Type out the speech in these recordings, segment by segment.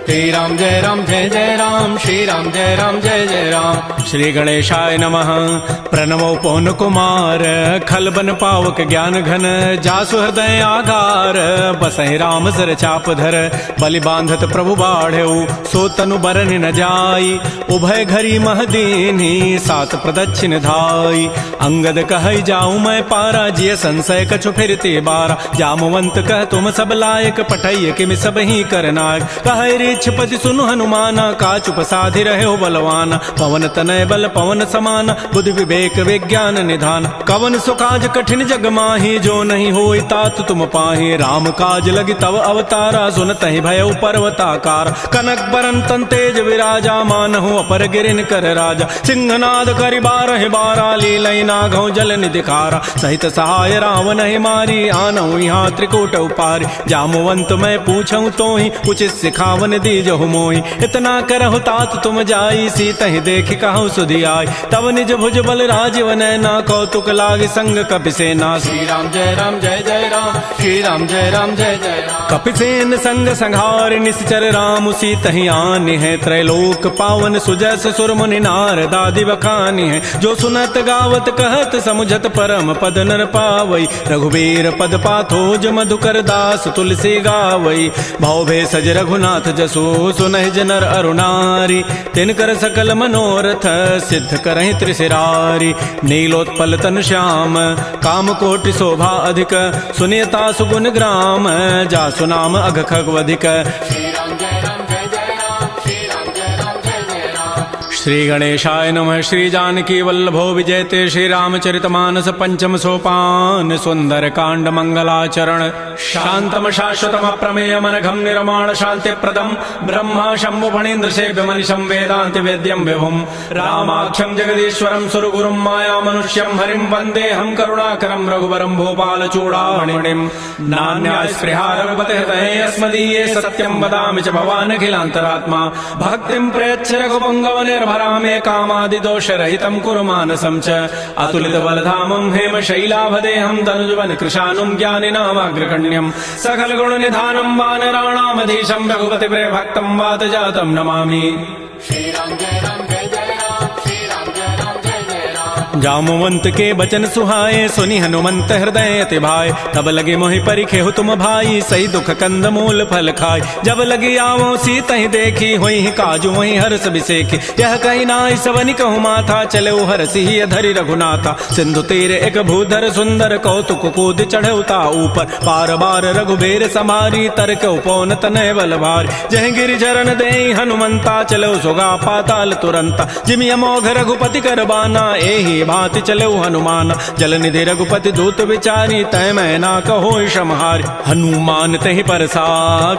श्री राम जय राम, श्री राम जय जय राम। श्री गणेशाय नमः। प्रणवो पवन कुमार, खल बन पावक ज्ञान घन, जासु हृदय आधार, बसहि राम सर चाप धर, बलि बांधत प्रभु बाढ़ऊ, सो तनु बरन न जाई, उभय घरी मह दीन्ही, सात प्रदक्षिण धाई। अंगद कहै जाऊं मैं पारा, जिय संशय कछु फिरते बारा, जामवंत कह तुम सब लायक, पठैय किमि सब ही करनायक। कहै रीछपति सुनु हनुमाना, काचुप साधि रहे हो बलवाना, पवन तनय बल पवन समाना, बुद्धि विवेक विज्ञान निधान। कवन सुकाज कठिन जग माही, जो नहीं होई तात तुम पाही, राम काज लगी तव अवतारा, सुनतहि भयउ पर्वताकार। कनक बरन तन तेज विराजा, मानहु अपर गिरिन कर राजा, सिंहनाद करि बारहि बारा, लीलई नागहु जल निधिखारा। सहित सहाय रावण ही मारी, आनहु यहाँ त्रिकूट उपारी। जामवंत मैं पूछऊं तो ही, उचित सिखावन दीजहु मोहि। इतना करहु तात तुम जाई, सीतहि देखि कहु सुधियाई। तब निज भुज बल राजीव नैना, कौतुक लागी संग कपिसेना। श्री राम जय राम, श्री राम जय जय राम। कपिसेन संग संहार निश्चर राम, सीतहि आनि है, त्रैलोक पावन सुजस सुर मुनि नारद आदि बखानी है। जो सुनत गावत कहत समुझत परम पद नर पावई, रघुबीर पद पाथोज मधुकर दास तुलसी गावई। भव भेषज रघुनाथ जसो, सुनहि जनर अरुणारी, तिनकर सकल मनोरथ सिद्ध करहि त्रिशिरारी। नीलोत्पल तन श्याम, काम कोटि शोभा अधिक, सुनियता सुगुण ग्राम, जासु नाम अघ खगवधिक। श्री गणेशाय नमः। श्री जानकी वल्लभो विजयते, श्री रामचरितमानस पंचम सोपान, सुंदर कांड मंगलाचरण। शांतम शाश्वतम अप्रमेयम अनघम निर्माण शांति प्रदम, ब्रह्मा शंभु फणीन्द्र सेव्य मनिषं वेदांति वेद्यं विभुम। रामाख्यम जगदीश्वरम सुरगुरुम माया मनुष्यम हरिम, वंदेहम करुणाकरम रघुवरम भूपाल चूड़ामणिम। नान्या स्पृहा रघुपते हृदये अस्मदीये, सत्यम वदामि च भवान् अखिलान्तरात्मा। भक्तिं प्रयच्छ रघुपुंगव निर्भरामे, कामादि दोष रहितं कुरु मानसं च। अतुलित बलधामं हेम शैलाभदेहं, तनुजवन कृशानुं ज्ञानिनामाग्रगण्यं। सकल गुण निधानं वानराणामधीशं, रघुपति प्रिय भक्तं वात जातं नमामि। श्री राम जय राम, श्री राम जय राम जय राम। जामवंत के बचन सुहाए, सुनि हनुमंत हृदय अति भाए। तब लगे मोहि परिखेहु तुम भाई, सही दुख कंद मूल फल खाय। जब लगी आवो सीतहि देखी, होई काजू वही हर्ष बिसेखी। यह कही नाई सवनि कहु माथा, चले हरसि धरि रघुनाथा। सिंधु तीरे एक भूधर सुंदर, कौतुक कूद चढ़ौता ऊपर। बार बार रघुबीर समारी, तरक उपौन तनय बल भारी। जह गिरि चरण देई हनुमंता, चलो सुगा पाताल तुरंता। जिमि अमोघ रघुपति कर बाना, एहि भांति चले हनुमान। जल निधि रघुपति दूत विचारी, तय मैं ना कहो समहारी। हनुमान तहि परसा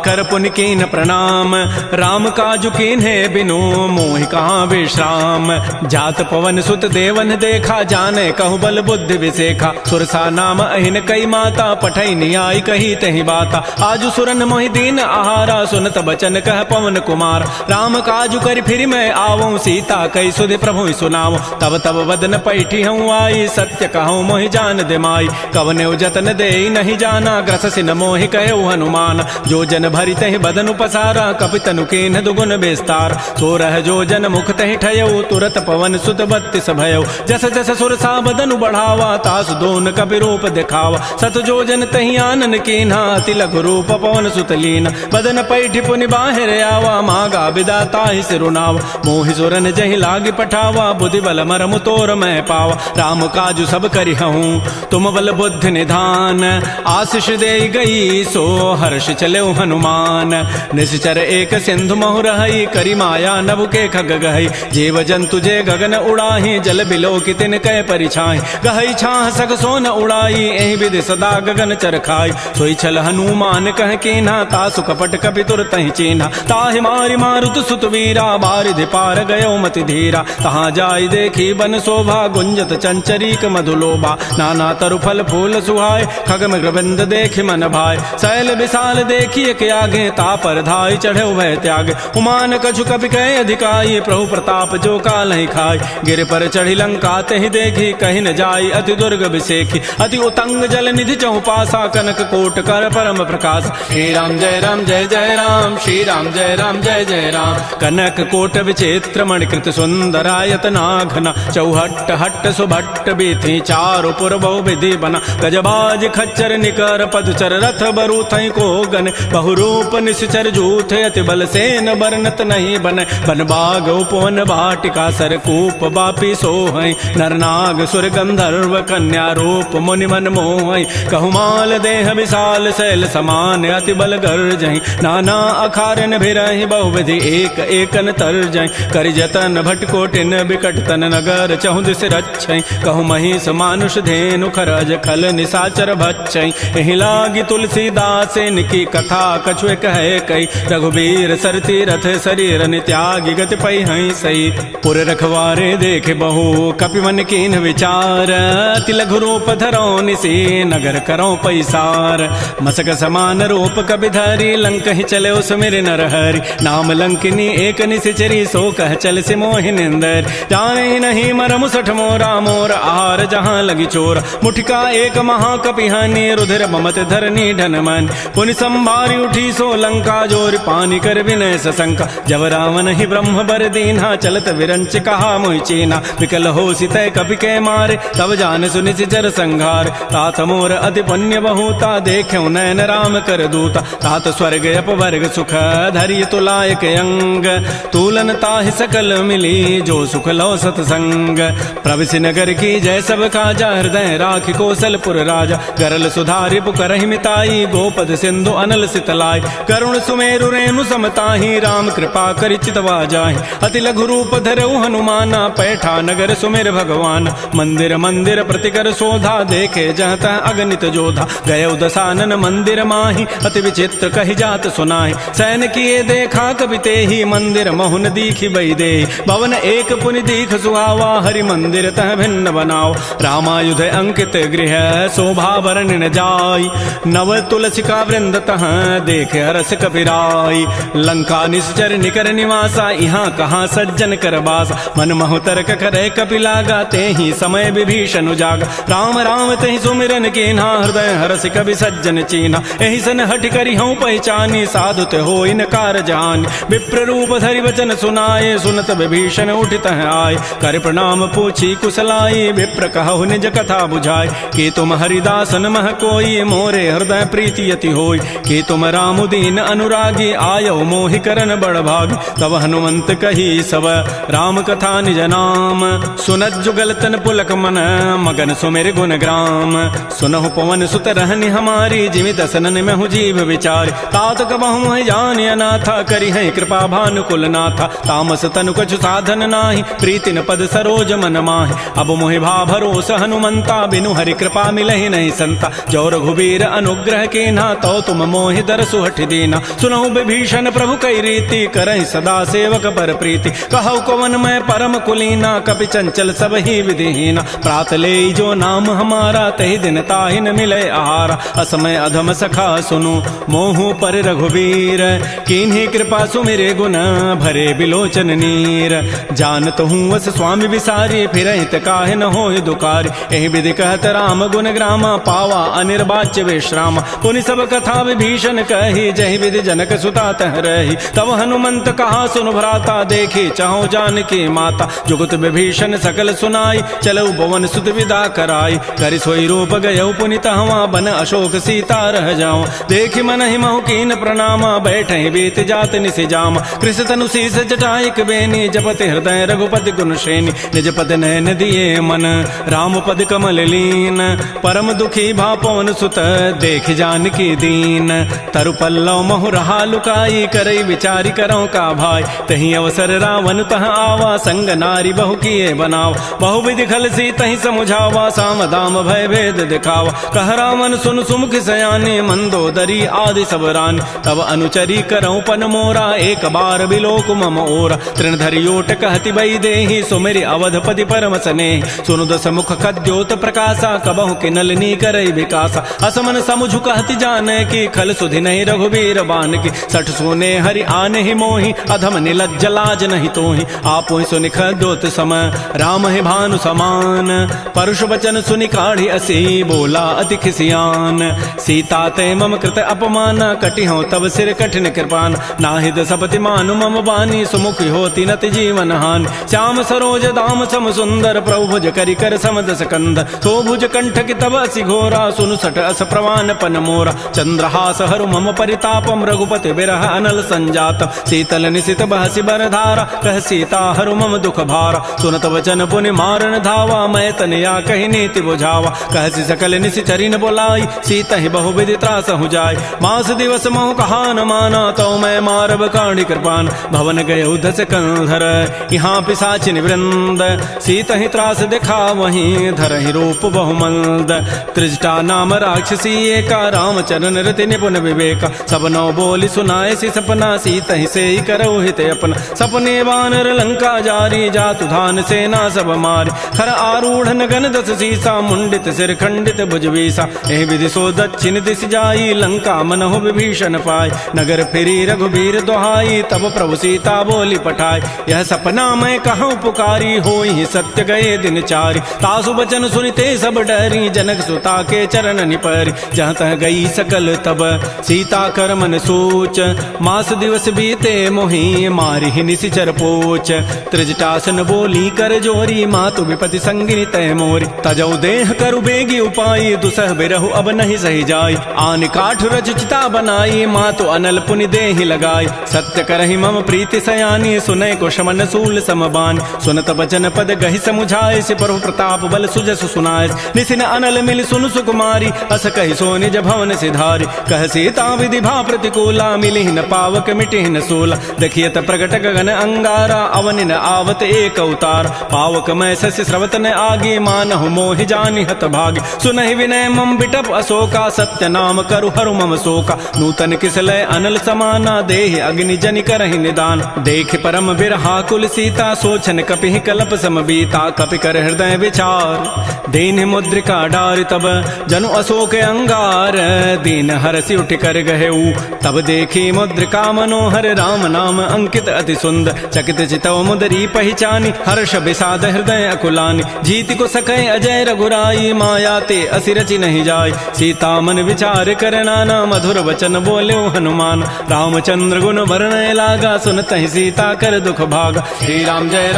कर पुनि कीन प्रणाम, राम काजु कीन्हे बिनु मोहि कहाँ विश्राम। जात पवन सुत देवन देखा, जाने कहु बल बुद्धि विसेखा। सुरसा नाम अहिन कई माता, पठै नियाई कही तहि बाता। आजु सुरन मोहि दीन आहारा, सुनत बचन कह पवन कुमार। राम काजु कर फिर मैं आवऊं, सीता कई सुधि प्रभु सुनाऊं। तब तब वदन पैठी हूँ आई, सत्य कहूँ मोहि जान दे माई। कवने जतन दे नहीं जाना, ग्रस सिन मोहि कहु हनुमान। जो जन भरि तहि बदन पसारा, कपितनु कीन्ह दुगुन विस्तार। सोरह जो जन मुख तहि ठयऊ, तुरत पवन सुत 32 भयऊ। जस जस सुरसा बदनु बढ़ावा, तास दोन कपि रूप दिखावा। सत जो जन तहि आनन कीन्हा, अति लघु रूप पवन सुत लीना। बदन पैठि पुनि बाहिर आवा, मागा बिदा ताहि सिरुनावा। मोहि सुरन जहि लागी पठावा, बुद्धि बल मरमु तोर मैं पावा। राम काजु सब करिहऊं, तुम बल बुद्धि निधान। आशीष दे गई सो हर्ष चले हनुमान। निश्चर एक सिंधु महु रहई, करी माया नभ के खग गहई। जीव जंतु जे गगन उड़ाही, जल बिलो की तिन कै परिछाई। गहई छाह सग सोन उड़ाई, एहि विधि सदा गगन चरखाई। सोई छल हनुमान कह कीन्हा, तासु कपट कपि तुर तहि चीन्हा। ताहि मारि मारुत सुत वीरा, बारिधि पार गयो मति धीरा। तहाँ जाई देखी बन शोभा, गुंजत चंचरीक मधुलोबा। नाना तरु फल फूल सुहाय खग मृगबिंद देख मन भाय। शैल विशाल देखिए के आगे तापर धाय चढ़े भय त्याग। उमान कछु कपि कह अधिकाई प्रभु प्रताप जो काल ही खाय। गिर पर चढ़ी लंका तहि देखी कहीं न जाई अति दुर्ग विसेखी। अति उतंग जल निधि चौपासा कनक कोट कर परम प्रकाश। श्री राम जय राम जय जय राम श्री राम जय राम जय जय राम। कनक कोट विचित्र मणिकृत सुंदरायत नाघना। चौहट्ट हट्ट सुभट्ट बीथी चारु पुर बहु विधि बना। गजबाज खच्चर निकर पदचर रथ बरु थई को गन। बहुरूप निश्चर जूथ अति बल सेन बरनत नहीं बन। बन बाग उपवन वाटिका सरकूप बापी सोहई। नरनाग सुर गंधर्व कन्या रूप मुनि मन मोहई। कहुमाल देह विशाल शैल समान अति बल गर्जहि। नाना अखारन भिरहि बहुविधि एक एकन तरजहि। करि जतन भटकोटिन बिकट तन नगर चहु दिस रक्षै। कहु महिष मानुष धेनु खरज खल निसाचर भक्षै। एहि लागी तुलसीदास इनकी कथा कछु कहे कई। रघुबीर सरती रथ शरीर नित्यागी गति पै हई सही। पुर रखवारे देखे बहु कपि मन कीन विचार। अति लघु रूप धरो निसी नगर करो पैसार। मसक समान रूप कपि धरी लंक ही चले सुमिर नर हरि। नाम लंकिनी एक निसिचरी सो कह चल से मोहिनिंदर। जाने नहीं मरम सठ मोरा मोर आहार जहाँ लगी चोर। मुठिका एक महाकपि हानि रुधिर ममत धरनी ढन मन। पुनि संभारी उठी सो लंका जोर पानी कर विनय सशंका। जब रावण ही ब्रह्म बर दीन्हा चलत विरंच कहा मोहि चीना। विकल हो सितय कपि के मारे तब जान सुनि सिचर संघार। तात मोर अति पुण्य बहुता देख्यो नयन राम कर दूता। तात स्वर्ग अपवर्ग सुख धरि तुलायक अंग। तूलन ताहि सकल मिली जो सुख लो सतसंग। प्रविशि नगर की जय सब काजा हृदय राखि कौशलपुर राजा। गरल सुधारि पुकरहि मिताई गोपद सिंधु अनल सितलाई। करुण सुमेरु रेणु समताहि राम कृपा करि चितवा जाहि। अति लघु रूप धरऊ हनुमाना पैठा नगर सुमेर भगवान। मंदिर मंदिर प्रतिकर शोधा देखे जहत अगणित जोधा। गय दसानन मंदिर माहि अति विचित्र कहि जात सुनाहि। सैन किए देखा कपि तेहि मंदिर महुन दीखि बई दे। भवन एक पुनि दीख सुहावा हरि मंदिर तह भिन्न बनाओ। रामायुध अंकित गृह शोभा वर्णन जाय। नव तुलसिका वृंद तह देखे हरस कपिराई। लंका निश्चर निकर निवासा यहाँ कहाँ सज्जन कर बासा। मन महु तर्क करे कपि लागा तेहि समय विभीषण उजागा। राम राम तेहि सुमिरन कीन्हा हृदय हरस कवि सज्जन चीन्हा। एहि सन हठ करि हूँ पहचानी साधु ते होई न कारज हानि। विप्र रूप धरि वचन सुनाए सुनत विभीषण उठित आए। कर प्रणाम पूछी कुशलाई विप्र कहु निज कथा बुझाई। कि तुम हरिदासन मह कोई मोरे हृदय प्रीति यति होई। कि तुम राम दीन अनुरागी आयो मोहि करन बड़ भागी। तब हनुमंत कही सब राम कथा निज नाम। सुनत जुगल तन पुलक मन मगन सुमेर गुण ग्राम। सुनहु पवन सुत रहनि हमारी जिमि दसनन में हूँ जीव विचार। तात कबहु जान अनाथा करी है कृपा भानुकुल नाथा। तामस तनु कछु साधन नाही प्रीति न पद सरोज मन माहि। अब मोहि भा भरोस हनुमंता बिनु हरि कृपा मिलहि नहीं संता। जो रघुबीर अनुग्रह कीन्हा तो तुम मोहि दरसु हठ दीना। सुनहु विभीषण प्रभु कई रीति करहि सदा सेवक पर प्रीति। कहु कवन मैं परम कुलीना कपि चंचल सब ही विधिहीना। प्रात ले जो नाम हमारा तहि दिन ताहि न मिले आहारा। असमय अधम सखा सुनु मोहु पर रघुबीर। किन्हीं कृपा सुमिरे गुण भरे बिलोचन नीर। जानत हूँ वस स्वामी विसारी फिर हित काहे न होय दुकारी। एहि विधि कहत राम गुण ग्रामा पावा अनिर्वाच्य विश्राम। पुनि सब कथा विभीषण कही जहि विधि जनक सुता तह रही। तब हनुमंत कहा सुन भ्राता देखी चाहो जानकी माता। जुगत विभीषण सकल सुनाई चलऊ भवन सुत विदा कराई। करि सोई रूप गयऊ पुनि तहवा बन अशोक सीता रह जाऊं। देखि मन ही महु कीन प्रणामा बैठहि बीत जात निसि जामा। कृष तनु शीस जटाइक बेनी जपति हृदय रघुपति गुण श्रेणी। निज पद नयन दिए मन राम पद कमल लीन। परम दुखी भा पवन सुत देख जानकी दीन। तरु पल्लव महु रहा लुकाई करई विचारी करौ का भाई। तही अवसर रावण तह आवा संग नारी बहु किए बनावा। बहु विधि खल सी तही समुझावा साम दाम भय भेद दिखावा। कह रावण सुन सुमुख सयानी मंदोदरी आदि सब रानी। तब अनुचरी करौ पन मोरा एक बार बिलोक मम ओरा। तृण धरि ओट कहति बई देहि सुमेरि अवधपति पर कर्म सने। सुनु दस मुख खद्योत प्रकाशा कबहु के नलिनी करई विकासा। असमन समुझु कहति जान की खल सुधि नहीं रघुबीर बान की। सठ सोने हरि आने ही मोहि अधम निलज्ज लाज नहीं तोहि। आपो सुनि खद्योत सम राम ही भानु समान। परुष वचन सुनि काढ़ी असी बोला अति खिसियान। सीता ते मम कृत अपमान कटि हो तब सिर कठिन कृपान। नाहिद सपति मानु मम बानी सुमुखी होती नति जीवन हानि। श्याम सरोज दाम सम सुंदर प्रभु भुज करि कर समदस कंद। सो भुज कंठ की तब असि घोरा सुनु सट अस प्रवान पन मोरा। चंद्रहास हरु मम परितापम रघुपति बिरह अनल संजात। शीतल निशित बहसि बरधारा कह सीता हरु मम दुख भारा। सुनत वचन पुनि मारन धावा मैं तनया कही नीति बुझावा। कहसि सकल निशि चरिन बोलाई सीता ही बहु विधि त्रास हो जाय। मास दिवस महु कहा न माना तो मैं मारब काढ़ी कृपान। भवन गए उधस कंधर यहाँ पिशाचिन वृंद। सीता ही त्रास दिखा वहीं धर ही रूप बहुमंद। त्रिजटा नाम राक्षसी एका रामचरण रति निपुण विवेका। सब नौ बोली सुनाए सी सपना सीता ही से ही करौ हित अपना। सपने वानर लंका जारी जातु धान सेना सब मारी। खर आरूढ़ नगन दस सीसा मुंडित सिर खंडित भुजवीसा। एह विधि सो दक्षिण दिश जाई लंका मनहु विभीषण पाय। नगर फिरी रघुबीर दोहाई तब प्रभु सीता बोली पठाई। यह सपना मैं कहूँ पुकारी होई सत्य गए दिन चारि। तासु बचन सुनिते सब डरी जनक सुता के चरण निपरि। जहाँ तह गई सकल तब सीता कर मन सोच। मास दिवस बीते मोहि मारि ही निशिचर पोच। त्रिजटासन बोली कर जोरी मातु विपति संगिनी तय मोरी। तजौ देह करु बेगी उपाई दुसह बिरहु अब नहीं सही जाई। आन काठ रचिता बनाई मातु अनल पुनि देहि लगाई। सत्य करहि मम प्रीति सयानी सुनय को शमन सूल समबान। सुनत बचन पद गहि समुझाए से प्रभु प्रताप बल सुजस सुनाय। निसिन अनल मिल सुन सुकुमारी अस कहि सो निज भवन सिधारी। कह सीता विधि भा प्रतिकूला मिलिहि न पावक मिटिहि न सूला। देखियत प्रगट गगन अंगारा अवनि न आवत एक अवतार। पावक मैं शशि स्रवत न आगे मानहु मोहि जानि हत भागी। सुनहि विनय मम बिटप अशोका सत्य नाम करु हरु मम शोका। नूतन किसलय अनल समाना देहि अग्नि जनि करहि निदान। देख परम बिरहा कुल सीता सोचन कपिहि कलप सम बीता। कपि कर हृदय विचार दीन मुद्रिका डार तब जनु अशोक अंगार। दीन हरसि उठ कर गहेऊ तब देखी मुद्रिका मनोहर। राम नाम अंकित अति सुंदर चकित चितव मुदरी पहचानी। हर्ष विषाद हृदय अकुलानी जीति को सकै अजय रघुराई। माया ते असि रचि नहीं जाय सीता मन विचार कर नाना। मधुर वचन बोले हनुमान रामचंद्र गुण वर्णय लागा। सुनत ही सीता कर दुख भागा। श्री राम जय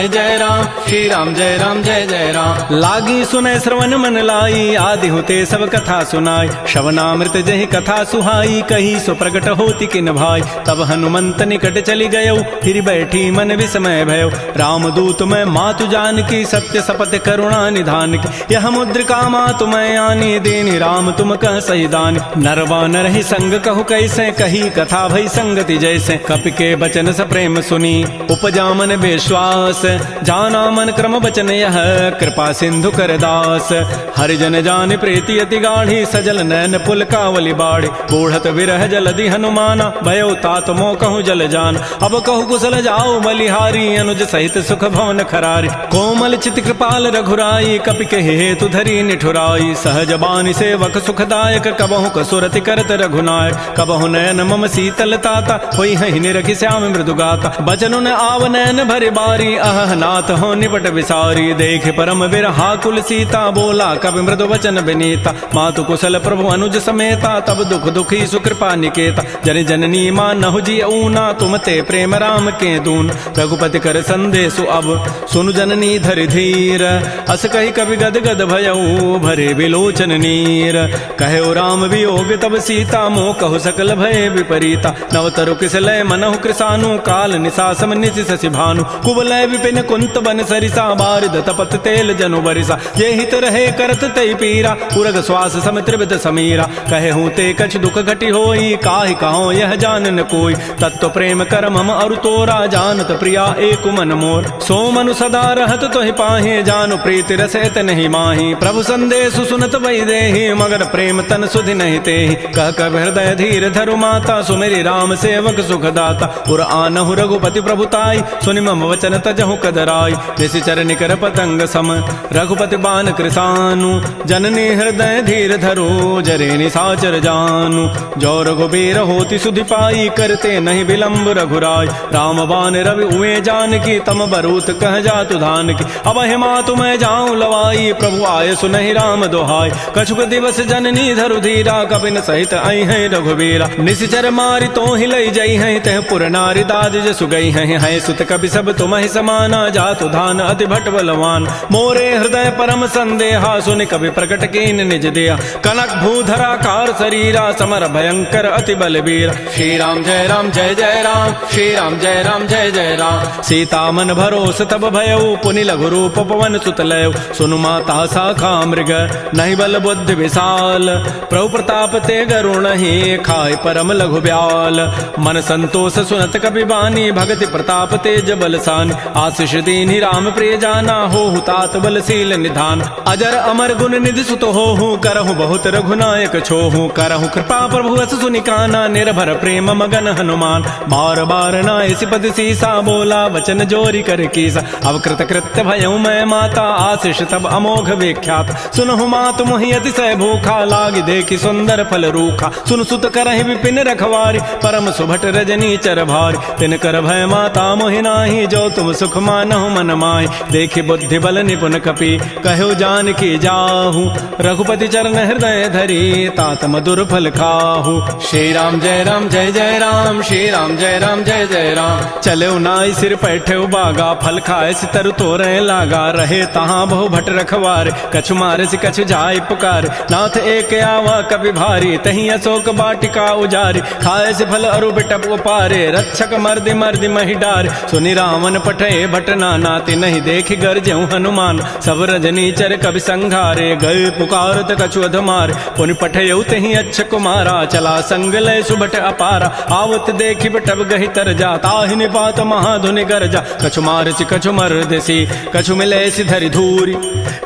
जय राम श्री राम जय जय राम। लागी सुनय श्रवण मन लाई आदि होते सब कथा सुनाई। श्रवणामृत जहि कथा सुहाई कही सो प्रगट होती किन भाई। तब हनुमंत निकट चली गयो फिर बैठी मन विस्मय भयो। राम दूत मैं मातु जान की सत्य सपथ करुणा निधान की। यह मुद्रिका मातु मैं आनी देनी राम तुम कह सही दानी। नरवा नर ही संग कहु कैसे कही कथा भई संगति जैसे। कपि के बचन स प्रेम सुनी उपजा मन विश्वास। जाना मन क्रम बचन यह कृपा सिंधु कर दास। हरिजन जान प्रीति अति गाढ़ी सजल नैन पुल कावली बाढ़ी। बूढ़त विरह जलधि हनुमाना भयो तात मो कहूँ जल जान। अब कहु कुशल जाओ बलिहारी अनुज सहित सुख भवन खरारी। कोमल चित कृपाल रघुराई कपि के हेतु धरी निठुराई। सहज बानी सेवक सुखदायक कबहु कसुरति करत रघुनायक। कबहु नयन मम शीतल ताता होई हहि निरखि श्याम मृदु गाता। बचनु न आव नयन भरि बारी अह नाथ हो निपट विसारी। देख परम बिरहा कुल सीता बोला कवि मृदु वचन विनीता। मातु कुशल प्रभु अनुज समेता तब दुख दुखी सुकृपा निकेता। जन जननी मानहु जी ऊना तुम ते प्रेम राम के दून। रघुपति कर संदेशु अब सुनु जननी धरि धीर। अस कही कवि गद गद भयऊ भरे विलोचन नीर। कहे राम वियोग तब सीता मोह कहु सकल भय विपरीता। नवतरु किसलय मनहु कृसानु काल निशासम निशि शशि भानु। कुवलय विपिन कुंत बन सरिसा बारिद तपत तेल जनु बरिसा। ये हित रहे करत तई पीरा उरग श्वास सम त्रिविध समीरा। कहे हूँ ते कछ दुख घटी होई काहि कहो यह जान न कोई। तत्व प्रेम कर मम अरु तोरा जानत प्रिया एक मन मोर। सो मनु सदा रहत तोहि पाहे जानु प्रीति रसैत नहीं माही। प्रभु संदेश सुनत वही देहि मगर प्रेम तन सुधि नहीं तेहि। कह कब हृदय धीर धरु माता सुमेरि राम सेवक सुखदाता। पुर आनहु रघुपति प्रभुताई सुनि मम वचन तजहु कदराई। जैसे निशिचर निकर पतंग सम रघुपति बान कृसानु जननी हृदय धीर धरो जरे निशाचर जानु जो रघुबीर होति सुधि पाई करते नहीं विलंब रघुराय राम बान रवि उए जान की तम बरूत कह जातु धान की अब हिमा तुम्हें जाऊं लवाई प्रभु आय सुनहि राम दोहाय कछुक दिवस जननी धरु धीरा कपिन सहित आई है रघुबीरा निशिचर मारी तो ही लई जई है तह पुर नारी दाद जसु गई है सुत कवि सब तुम्हि समाना जातु धान अति भट बलवान मोरे हृदय परम संदेहा सुन कवि प्रकट कीन निज दिया कनक भूधरा कार शरीरा समर भयंकर अति बलबीर श्री राम जय राम जय जय राम श्री राम जय राम जय जय राम सीता मन भरोस तब भयउ पुनि लघु रूप पवन सुत लय सुनु माता शाखा मृग नहीं बल बुद्धि विशाल प्रभु प्रताप ते गरुण ही खाय परम लघु ब्याल मन संतोष सुनत कपि बानी भगति प्रताप तेज बलसान आशीष दीनि राम प्रिय जाना हो तात बलशील निधान अजर अमर गुण निधि सुत हो करहु बहुत रघुनायक छोहु करहु कृपा प्रभु अस सुनिकाना निर्भर प्रेम मगन हनुमान बार बार नायसी पद सीसा बोला वचन जोरी कर कीसा अब कृत कृत्य भयउ मैं माता आशीष तब अमोघ विख्यात सुनहु मात मोहि अतिशय भूखा लागी देखी सुंदर फल रूखा सुन सुत करहि विपिन रखवारी परम सुभट रजनी चर भारी तिन कर भय माता मोहि नाही जो तुम सुख मानहु मन माहि देखि बुद्धि बल निपुन कपि कहो जान की जाहु रघुपति चरण हृदय धरी तात मधुर फल खाहु श्री राम जय राम जय जय राम श्री राम जय राम जय जय राम चले नाई सिर बैठे बागा फल खाए सितर तोरे लागा रहे तहाँ बहु भट रखवार कछु मारे से कछु जाय पुकार नाथ एक आवा कवि भारी तही अशोक बाटिका उजारी खाए से फल अरु बिटप उपारे रक्षक मर्दि मर्दि मही डार सुनि रावण पठे भट नाती नहीं देखि गरजेउ हनुमान सब रजनी चर कवि संघारे गए पुकारत कछु अधमार पुनि पठेउ तही अच्छ कुमारा चला संग लय सुभट अपारा आवत देखि बिटप गहि तर जा ताहि निपात महाधुनि गरजा कछु मारचि कछु मर्दसी कछु मिले धरि धूरी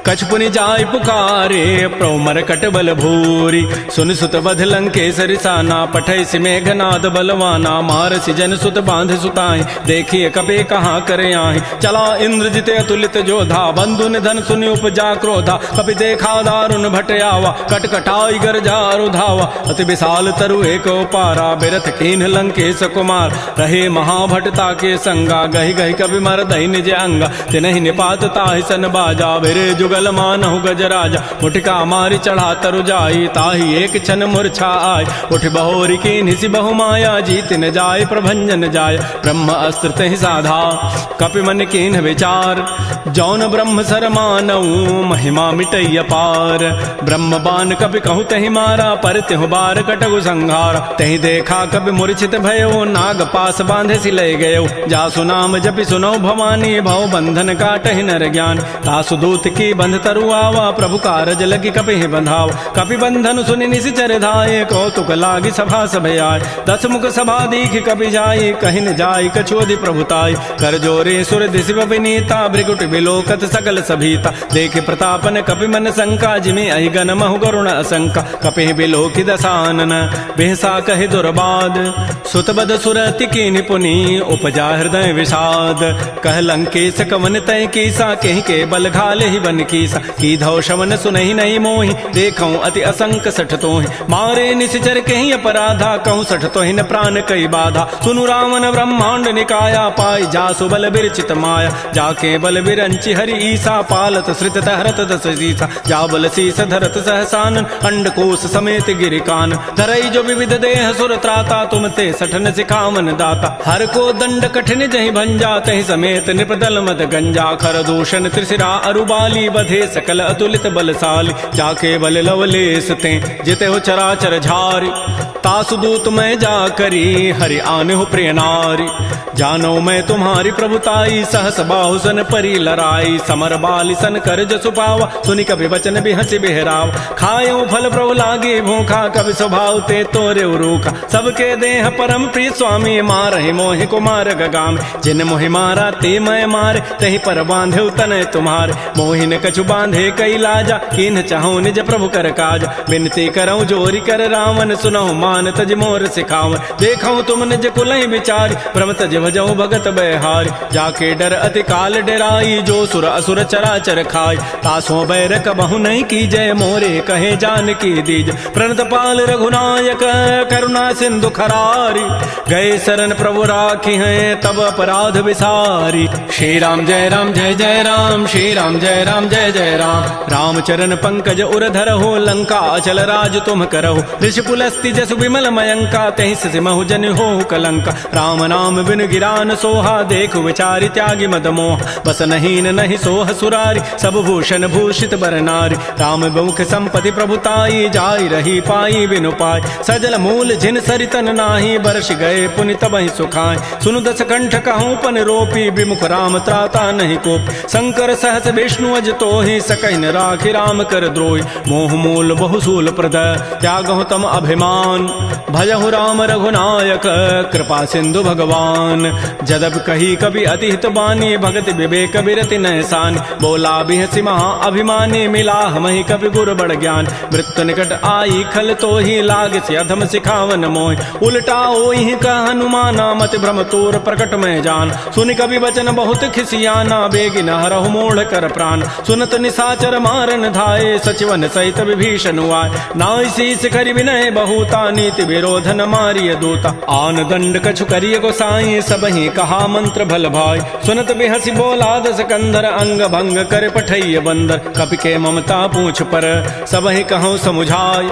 कछु पुनि जाय पुकारे प्रौमर कट बल भूरी सुन सुत बध लंकेसरि साना पठै सि मेघनाद बलवाना मारसि जन सुत बांध सुताई देखिए कपे कहाँ करे आहि चला इंद्रजित अतुलित जोधा बंधु निधन सुनि उपजा क्रोधा कपि देखा दारुण भट आवा कटकटाई गरजा रुधावा अति विशाल तरु एक पारा बिरथ कीन्ह लंकेश कुमार रहे महाभटता के संगा गहि गहि कवि मर दहि निज अंगा तिनहि निपात ताहि सन बाजा बिरे जुगल मानहु गजराजा मुठिका मारी चढ़ा तरु जाई ताहि एक क्षण मूर्छा आय उठ बहोरी की निसि बहु माया जीत न जाय प्रभंजन जाय ब्रह्म अस्त्र तहि साधा कपि मन कीन्ह विचार जौन ब्रह्म सर मानऊ महिमा मिटैय पार ब्रह्म बान कपि कहु तहि मारा पर तिहु बार कटगु संहार तहि देखा कपि मूर्छित भयो नाग पास बांधे सि लय गयो जासु नाम जपि सुनो भवानी भव बंधन काटहि नर ज्ञान तासु दूत की बंध तरु आवा प्रभु कारज लगी कपि बंधाव कपि बंधन सुनि निशिचर धाये कौतुक लागी सभा सभय आय दस मुख सभा दीख कपि जाई कहि न जाई कछोदि प्रभुताई कर जोरे सुर दिशि विनीता भृगुट बिलोकत सकल सभीता देख प्रतापन कपि मन शंका जिमि अहि गण महु गरुण असंका कपि बिलोकि दसानन बेहसा कहि दुर्बाद सुतबद सुरति की निपुनि उपजा हृदय विषाद कह लंकेश कवन तय कीसा कहीं के बल घाले ही बन कीसा की धौ शवन सुनहि नहीं मोहि देखऊं अति असंक सठ तोहि मारे निशिचर कहीं अपराधा कहूँ सठ तोहि न प्राण कई बाधा सुनु रावण ब्रह्मांड निकाया पाई जासु बल बिरचित माया जाके बल बिरंचि हरि ईसा पालत श्रित हरत दस सीसा जा बल शीस धरत सहसान अंडकोश समेत गिरिकान धरई जो विविध देह सुर त्राता तुम ते सठन सिखावन दाता हर को दंड कठिन जहि भंजा तहि समेत निपदल मद गंजा खर दूषण त्रिशिरा अरुबाली बधे सकल अतुलित बलशाली जाके बल लवलेस ते जिते हो चराचर झारी तासु दूत मैं जा करी हरि आने हो प्रिय नारी जानो मैं तुम्हारी प्रभुताई सहस बाहु सन परी लराई समर बाली सन कर जसु पावा सुनि कभी वचन भी हंसी बिहराव खायो फल प्रभु लागे भूखा कभी स्वभाव ते तोरे रूखा सबके देह परम प्रिय स्वामी मारहि मोहि कुमार गगाम जिन मोहि मारा ते मैं मारे तहि पर बांधे तनय तुम्हारे मोहि न कछु बांधे कई लाजा किन चाहूं निज प्रभु कर काज बिनती करऊं जोरी कर रावण सुनहु हनुमान तज मोर सिखाव, देखो तुम निज कुलहि विचार, भ्रम तज भजऊ भगत बैहार, जाके डर अति काल डराई, जो सुर असुर चराचर खाय, तासो बैर कबहु नहीं की जय, मोरे कहे जान की दीज, प्रणत पाल रघुनायक करुणा सिंधु खरारी, गए शरण प्रभु राखी हैं तब अपराध विसारी। श्री राम जय जय राम, श्री राम जय जय राम, रामचरण पंकज उर धरहु, लंका अचल राज तुम करहु, ऋषि पुलस्ति जसु विमल मयंका, तहि सिमहु जन हो कलंका, राम नाम बिन गिरान सोहा, देखु विचारि त्यागी मद मोह, बस नहीं सोह सुरारी, सब भूषण भूषित बर नारी, राम मुख संपत्ति प्रभुताई, जाई रही पाई बिनु पाई, सजल मूल जिन सरितन नाही, बरस गए पुनि तबहि सुखाय, सुनु दस कंठ कहूँ पन रोपी, विमुख राम त्राता नहीं कोप, शंकर सहस विष्णु अज तोहि, सकहि न राखि राम कर द्रोही, मोह मूल बहुसूल प्रद त्यागहु तम अभिमान, भजहु राम रघुनायक कृपा सिंधु भगवान, जदब कही कवि अति हित बानी, भगति विवेक बिरति नैसान, बोला बिहसि महा अभिमानी, मिला हमहि कवि गुर बड़ ज्ञान, मृत्यु निकट आई खल तोहि, लाग से अधम सिखावन मोहि, उल्टा ओहि कह हनुमाना, मत भ्रम तोर प्रकट में जान, सुनि कवि वचन बहुत खिसियाना, बेगी न हरहु मोढ़ कर प्राण, सुनत निसाचर मारन धाये, सचिवन सहित विभीषण आए, नाई शीस करि विनय बहुता, नीति विरोधन मारिय दूता, आन दंड कछु करिय गोसाई, सबहि कहा मंत्र भल भाई, सुनत बिहसि बोला दस कंधर, अंग भंग कर पठैय बंदर, कपि के ममता पूछ पर सबहि कहूँ समुझाय,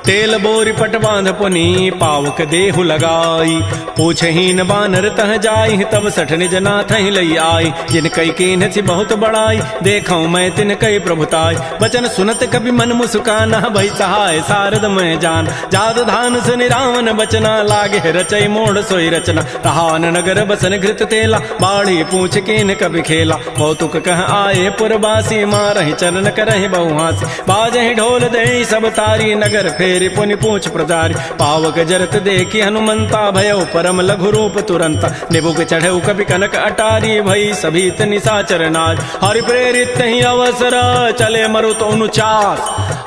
तेल बोरी पट बांध पुनी, पावक देहु लगाई, पूछहीन बानर तह जाई, तब सठ निज नाथ ही लई आई, जिन कई कीन सी बहुत बड़ाई, देखऊं मैं तिन कई प्रभुताई, वचन सुनत कभी मन मुस्काना, भई सहाय सारद में जान, जाद धान सुनि रावण बचना, लागे रचई मोड़ सोई रचना, रहान नगर बसन घृत तेला, बाढ़ी पूछ कीन कभी खेला, कौतुक कह आए पुरबासी, मारहि चरण करहि बहुहासी, बाजहि ढोल दे सब तारी, नगर फेरि पुनि पूछ प्रजारी, पावक जरत देखी हनुमंता, भयउ परम लघु रूप तुरंता, निबुक चढ़ऊ कभी कनक अटारी, भई सभीत निसाचर नाज, हरि प्रेरित ही अवसर चले मरुत अनुचास,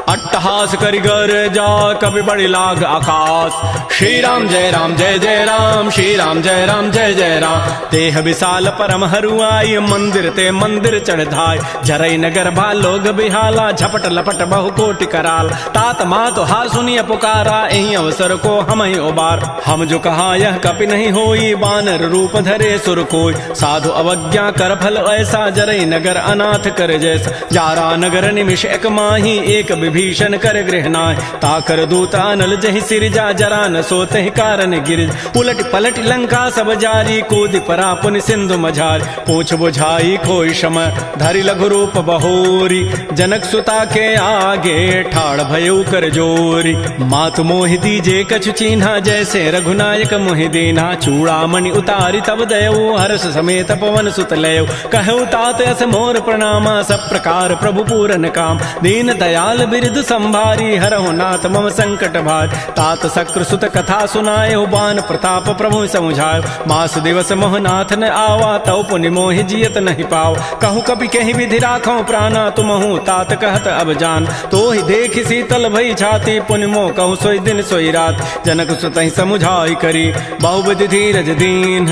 अट्टहास करि गर जा कभी बड़ी लाग आकाश, श्री राम जय जय राम, श्री राम जय जय राम, तेह विशाल परम हरुआई, मंदिर ते मंदिर चढ़ धाय, जरई नगर भा लोग बिहाला, झपट लपट बहु कोटि कराल, तात मात हार सुनिय पुकारा, एहि अवसर को हम ही उबार, हम जो कहा यह कपि नहीं होई, बानर रूप धरे सुर कोई, साधु अवज्ञा कर फल ऐसा, जरई नगर अनाथ कर जैसा, जारा नगर निमिष एक माही, एक विभीषण कर गृहनाय, ताकर दूता नल जहि सिरजा, जरा न सोते कारण गिर, उलट पलट लंका सब जारी, कूद परा पुनि सिंधु मझारी, पूछ बुझाई खोई शम, धरि लघु रूप बहोरी, जनक सुता के आगे ठाड़ भयउ कर जोरी, मातु मोहि दीजे कछु चीन्हा, जैसे रघुनायक मोहि दीन्हा, चूड़ामणि उतारी तब दयऊ, हर्ष समेत पवन सुत लयऊ, कहऊ तात अस मोर प्रणामा, सब प्रकार प्रभु पूरन काम, दीन दयाल बिरदु संभारी, हरहु नाथ मम संकट भार, तात सक्र सुत कथा सुनायो, बान प्रताप प्रभु समुझायो, मास दिवस मोहनाथ न आवा, तौ पुनि मोहि जियत नहीं पाव, कहूँ कभी कहीं विधि राखो प्राणा, तुमहु तात कहत अब जान, तो ही देख शीतल भई छाती, पुनि मोह कहूँ सोई दिन सोई रात, जनक सुतहि समुझाई करी, बहुविधि धीरज दीन,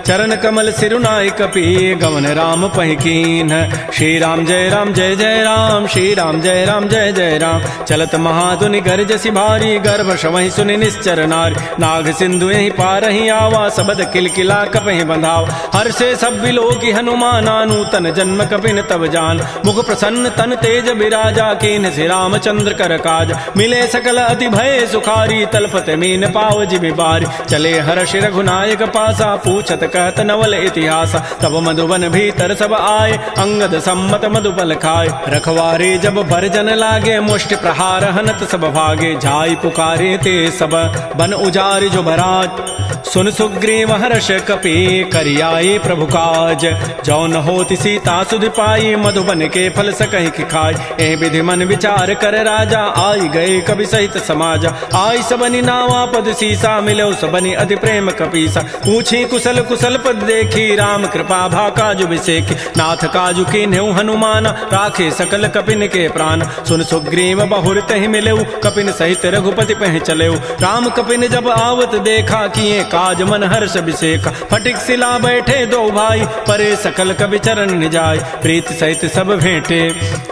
चरण कमल सिरुनाई कपि, गमन राम पहिकीन, श्री राम जय जय राम, श्री राम जय जय राम, चलत महाधुनि गर्जसि भारी, गर्भ शवहि सुनि निश्चर नारी, नाग सिंधु यहीं पारहि आवा, सबद किलकिला कपहि बंधाव, हर्षे सब बिलोकी हनुमाना, नूतन जन्म कपिन तब जान, मुख प्रसन्न तन तेज बिराजा, कीन से रामचंद्र कर काज, मिले सकल अति भय सुखारी, तलपत मीन पाव जिमि बारी, चले हर्ष रघुनायक पासा, पूछत कहत नवल इतिहास, तब मधुबन भीतर सब आए, अंगद सम्मत मधुबल खाए, रखवारे जब बरजन लागे, मुष्टि प्रहार हनत सब भागे, झाई पुकारे ते सब बन उजारि जो भराज, सुन सुग्रीव हर्ष कपि करियाए प्रभु काज, जौन होति सीता सुध पाई, मधुबन के फल सकहि कि खाई, ए विधि मन विचार कर राजा, आई गए कवि सहित समाजा, आई सबनि नावा पद सीसा, मिलो सबनि अति प्रेम कपीसा, पूछी कुशल कुशल पद देखी, राम कृपा भा काजु बिसेखी, नाथ काजु कीन्हु हनुमान, राखे सकल कपिन के प्राण, सुन सुग्रीव मेव बहुर तहि मिलेऊ, कपिन सहित रघुपति पह चलेऊ। राम कपिन जब आवत देखा, किए काज मन हर्ष अभिषेका। फटिक सिला बैठे दो भाई, परे सकल कवि चरण निजाय। प्रीत सहित सब भेंटे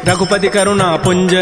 रघुपति करुणा पुंज,